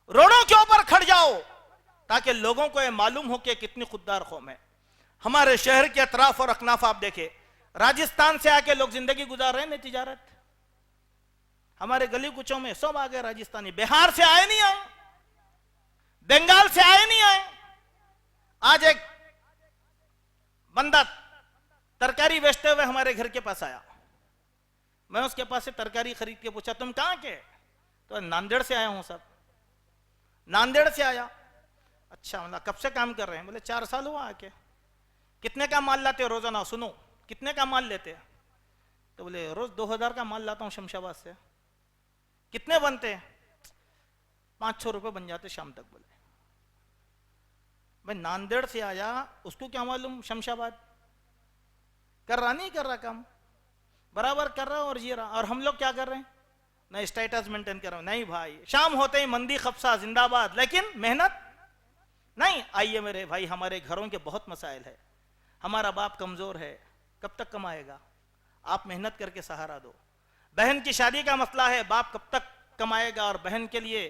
روڈوں کے اوپر کھڑ جاؤ, تاکہ لوگوں کو یہ معلوم ہو کہ کتنی خوددار قوم ہے. ہمارے شہر کے اطراف اور اکناف آپ دیکھیں, راجستھان سے آ کے لوگ زندگی گزار رہے ہیں تجارت. ہمارے گلی کوچوں میں سب آگے راجستھانی, بہار سے آئے نہیں آئے, بنگال سے آئے نہیں آئے. آج ایک بندہ ترکاری بیچتے ہوئے ہمارے گھر کے پاس آیا. میں اس کے پاس سے ترکاری خرید کے پوچھا تم کہاں کے؟ تو ناندیڑ سے آیا ہوں صاحب. ناندیڑ سے آیا. اچھا مطلب کب سے کام کر رہے ہیں؟ بولے 4 سال ہوا آ کے. کتنے کا مال لاتے ہو روزانہ؟ سنو کتنے کا مال لیتے؟ تو بولے روز 2000 کا مال لاتا ہوں شمشاباد سے. کتنے بنتے؟ 500 روپے بن جاتے شام تک. بولے میں ناندیڑ سے آیا, اس کو کیا معلوم شمشاباد کر رہا نہیں کر رہا کام, برابر کر رہا اور جی رہا. اور ہم لوگ کیا کر رہے ہیں؟ نہ اسٹیٹس مینٹین کر رہے ہیں, نہیں بھائی شام ہوتے ہی مندی خبسہ زندہ باد, لیکن محنت نہیں. آئیے میرے بھائی, ہمارے گھروں کے بہت مسائل ہے. ہمارا باپ کمزور ہے, کب تک کمائے گا؟ آپ محنت کر کے سہارا دو. بہن کی شادی کا مسئلہ ہے, باپ کب تک کمائے گا اور بہن کے لیے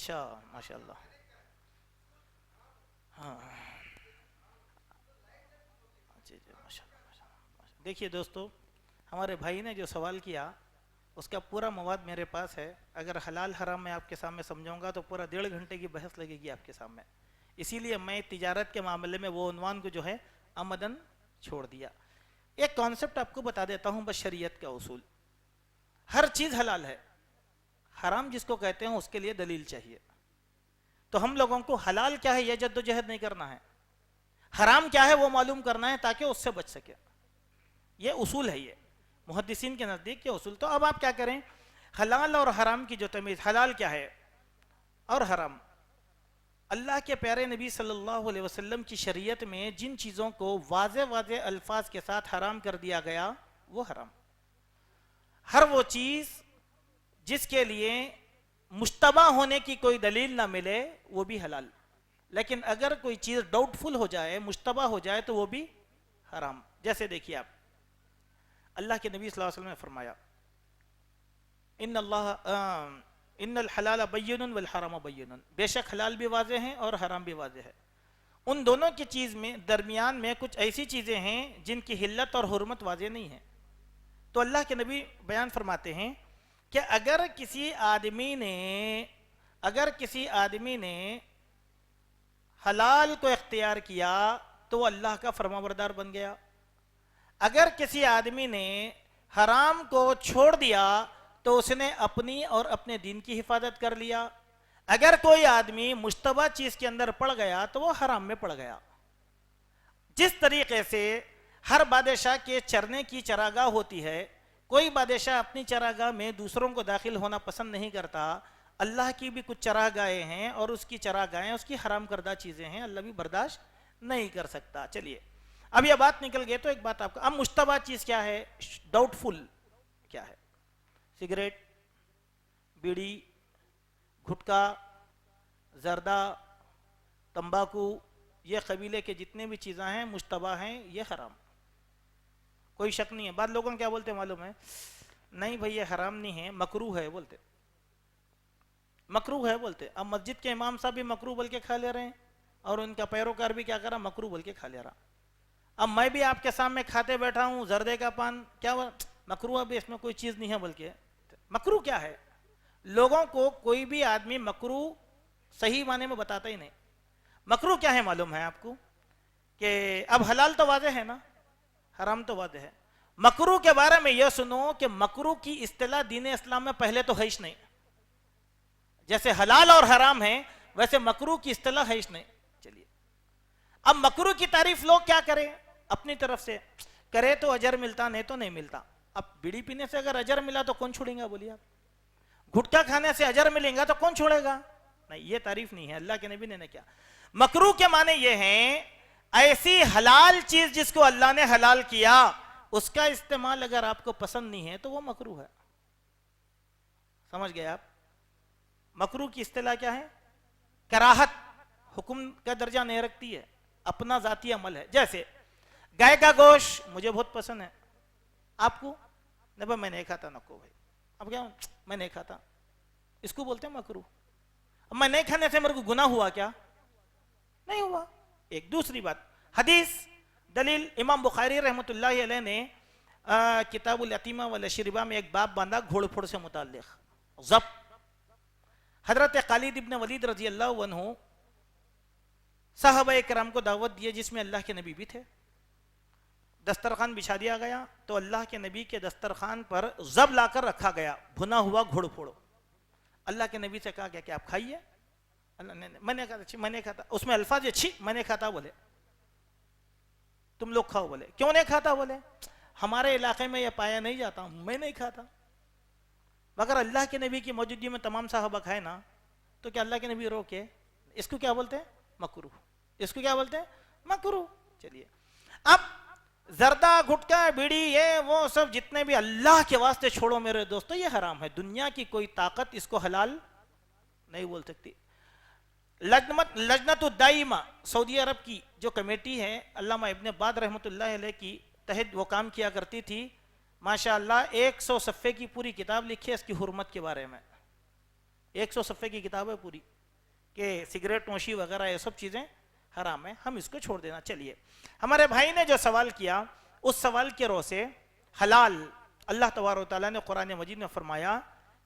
اچھا ماشاء اللہ. ہاں جی جی ماشاء اللہ. دیکھیے دوستو، ہمارے بھائی نے جو سوال کیا اس کا پورا مواد میرے پاس ہے. اگر حلال حرام میں آپ کے سامنے سمجھاؤں گا تو پورا 1.5 گھنٹے کی بحث لگے گی آپ کے سامنے. اسی لیے میں تجارت کے معاملے میں وہ عنوان کو جو ہے آمدن چھوڑ دیا. ایک کانسیپٹ آپ کو بتا دیتا ہوں بس، شریعت کا اصول. ہر چیز حلال ہے، حرام جس کو کہتے ہیں اس کے لیے دلیل چاہیے. تو ہم لوگوں کو حلال کیا ہے یہ جد و جہد نہیں کرنا ہے، حرام کیا ہے وہ معلوم کرنا ہے تاکہ اس سے بچ سکے. یہ اصول ہے، یہ محدثین کے نزدیک یہ اصول. تو اب آپ کیا کریں، حلال اور حرام کی جو تمیز، حلال کیا ہے اور حرام، اللہ کے پیارے نبی صلی اللہ علیہ وسلم کی شریعت میں جن چیزوں کو واضح واضح الفاظ کے ساتھ حرام کر دیا گیا وہ حرام. ہر وہ چیز جس کے لیے مشتبہ ہونے کی کوئی دلیل نہ ملے وہ بھی حلال. لیکن اگر کوئی چیز ڈاؤٹ فل ہو جائے، مشتبہ ہو جائے تو وہ بھی حرام. جیسے دیکھیے آپ، اللہ کے نبی صلی اللہ علیہ وسلم نے فرمایا ان الحلال بین والحرام بین، بے شک حلال بھی واضح ہیں اور حرام بھی واضح ہے. ان دونوں کی چیز میں درمیان میں کچھ ایسی چیزیں ہیں جن کی حلت اور حرمت واضح نہیں ہے. تو اللہ کے نبی بیان فرماتے ہیں کہ اگر کسی آدمی نے حلال کو اختیار کیا تو وہ اللہ کا فرمانبردار بن گیا. اگر کسی آدمی نے حرام کو چھوڑ دیا تو اس نے اپنی اور اپنے دین کی حفاظت کر لیا. اگر کوئی آدمی مشتبہ چیز کے اندر پڑ گیا تو وہ حرام میں پڑ گیا. جس طریقے سے ہر بادشاہ کے چرنے کی چراگاہ ہوتی ہے، کوئی بادشاہ اپنی چراگاہ میں دوسروں کو داخل ہونا پسند نہیں کرتا. اللہ کی بھی کچھ چراگاہیں ہیں اور اس کی چراگاہیں اس کی حرام کردہ چیزیں ہیں، اللہ بھی برداشت نہیں کر سکتا. چلیے اب یہ بات نکل گئی تو ایک بات آپ کو، اب مشتبہ چیز کیا ہے، ڈاؤٹ فل کیا ہے؟ سگریٹ، بیڑی، گھٹکا، زردہ، تمباکو، یہ قبیلے کے جتنے بھی چیزیں ہیں مشتبہ ہیں، یہ حرام، کوئی شک نہیں ہے. بعض لوگوں کیا بولتے معلوم ہے، نہیں بھئی یہ حرام نہیں ہے، مکروہ ہے بولتے، مکروہ ہے بولتے. اب مسجد کے امام صاحب بھی مکروہ بول کے کھا لے رہے ہیں اور ان کا پیروکار بھی کیا کر رہا، مکروہ بول کے کھا لے رہا. اب میں بھی آپ کے سامنے کھاتے بیٹھا ہوں زردے کا پان، کیا مکروہ بھی، اس میں کوئی چیز نہیں ہے بلکہ مکروہ کیا ہے. لوگوں کو کوئی بھی آدمی مکروہ صحیح معنی میں بتاتا ہی نہیں. مکروہ کیا ہے معلوم ہے آپ کو، کہ اب حلال تو واضح ہے نا، حرام تو واضح ہے. مکروہ کے بارے میں یہ سنو کہ مکروہ کی اصطلاح دین اسلام میں پہلے تو ہے ہی نہیں. جیسے حلال اور حرام ہے ویسے مکروہ کی اصطلاح ہے ہی نہیں. چلیے اب مکروہ کی تعریف لوگ کیا کریں، اپنی طرف سے کرے تو اجر ملتا، نہیں تو نہیں ملتا. اب بیڑی پینے سے اگر اجر ملا تو کون چھوڑیں گا بولیے آپ؟ گھٹکا کھانے سے اجر ملیں گا تو کون چھوڑے گا؟ نہیں، یہ تعریف نہیں ہے اللہ کے نبی نے کیا. مکروہ کے معنی یہ ہیں ایسی حلال چیز جس کو اللہ نے حلال کیا اس کا استعمال اگر آپ کو پسند نہیں ہے تو وہ مکروہ ہے. سمجھ گئے آپ؟ مکروہ کی اصطلاح کیا ہے، کراہت، حکم کا درجہ نہیں رکھتی ہے، اپنا ذاتی عمل ہے. جیسے گائے کا گوشت مجھے بہت پسند ہے، آپ کو نہیں بھائی میں نہیں کھاتا، نکو بھائی، اب کیا میں نہیں کھاتا، اس کو بولتے ہیں مکروہ. اب میں نہیں کھانے سے میرے کو گناہ ہوا کیا؟ نہیں ہوا. ایک دوسری بات، حدیث دلیل، امام بخاری رحمۃ اللہ علیہ نے کتاب الیتیمہ والاشربہ میں ایک باب باندھا گھوڑ پھوڑ سے متعلق، ضبط. حضرت خالد ابن ولید رضی اللہ عنہ صحابہ کرام کو دعوت دیے جس میں اللہ کے نبی بھی تھے. دسترخوان بچھا دیا گیا تو اللہ کے نبی کے دسترخوان پر ضب لا کر رکھا گیا، بھنا ہوا گھوڑ پھوڑ. اللہ کے نبی سے کہا گیا کہ آپ کھائیے. اللہ نے میں نے کہا میں نہیں کھاتا، اس میں الفاظ اچھی، میں نہیں کھاتا بولے. تم لوگ کھاؤ بولے. کیوں نہیں کھاتا بولے؟ ہمارے علاقے میں یہ پایا نہیں جاتا، میں نہیں کھاتا. مگر اللہ کے نبی کی موجودگی میں تمام صحابہ کھائے نا تو کیا اللہ کے نبی روکے؟ اس کو کیا بولتے ہیں؟ مکروہ. اس کو کیا بولتے ہیں؟ مکروہ. چلیے اب زردہ، گھٹکا، بیڑی، یہ وہ سب جتنے بھی اللہ کے واسطے چھوڑو میرے دوستو، یہ حرام ہے. دنیا کی کوئی طاقت اس کو حلال نہیں بول سکتی. لجنت الدائمہ سعودی عرب کی جو کمیٹی ہے، علامہ ابن باز رحمۃ اللہ علیہ کی تحت وہ کام کیا کرتی تھی. ماشاءاللہ 100 صفحے کی پوری کتاب لکھی ہے اس کی حرمت کے بارے میں. 100 صفحے کی کتاب ہے پوری کہ سگریٹ نوشی وغیرہ یہ سب چیزیں حرام ہیں، ہم اس کو چھوڑ دینا. چلیے ہمارے بھائی نے جو سوال کیا اس سوال کے رو سے حلال اللہ تبارک و تعالیٰ نے قرآن مجید میں فرمایا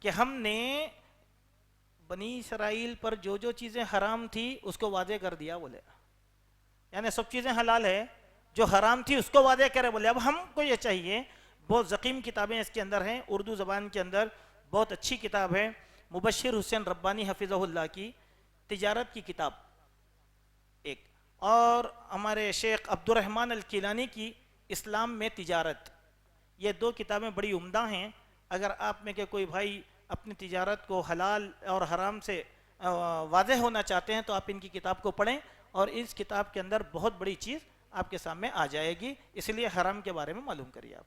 کہ ہم نے بنی اسرائیل پر جو جو چیزیں حرام تھی اس کو واضح کر دیا. بولے یعنی سب چیزیں حلال ہے، جو حرام تھی اس کو واضح کرے. بولے اب ہم کو یہ چاہیے، بہت ضخیم کتابیں اس کے اندر ہیں اردو زبان کے اندر، بہت اچھی کتاب ہے مبشر حسین ربانی حفظہ اللہ کی تجارت کی کتاب ایک، اور ہمارے شیخ عبد الرحمن الکیلانی کی اسلام میں تجارت. یہ 2 کتابیں بڑی عمدہ ہیں. اگر آپ میں کہ کوئی بھائی اپنی تجارت کو حلال اور حرام سے واضح ہونا چاہتے ہیں تو آپ ان کی کتاب کو پڑھیں، اور اس کتاب کے اندر بہت بڑی چیز آپ کے سامنے آ جائے گی. اس لیے حرام کے بارے میں معلوم کریے آپ.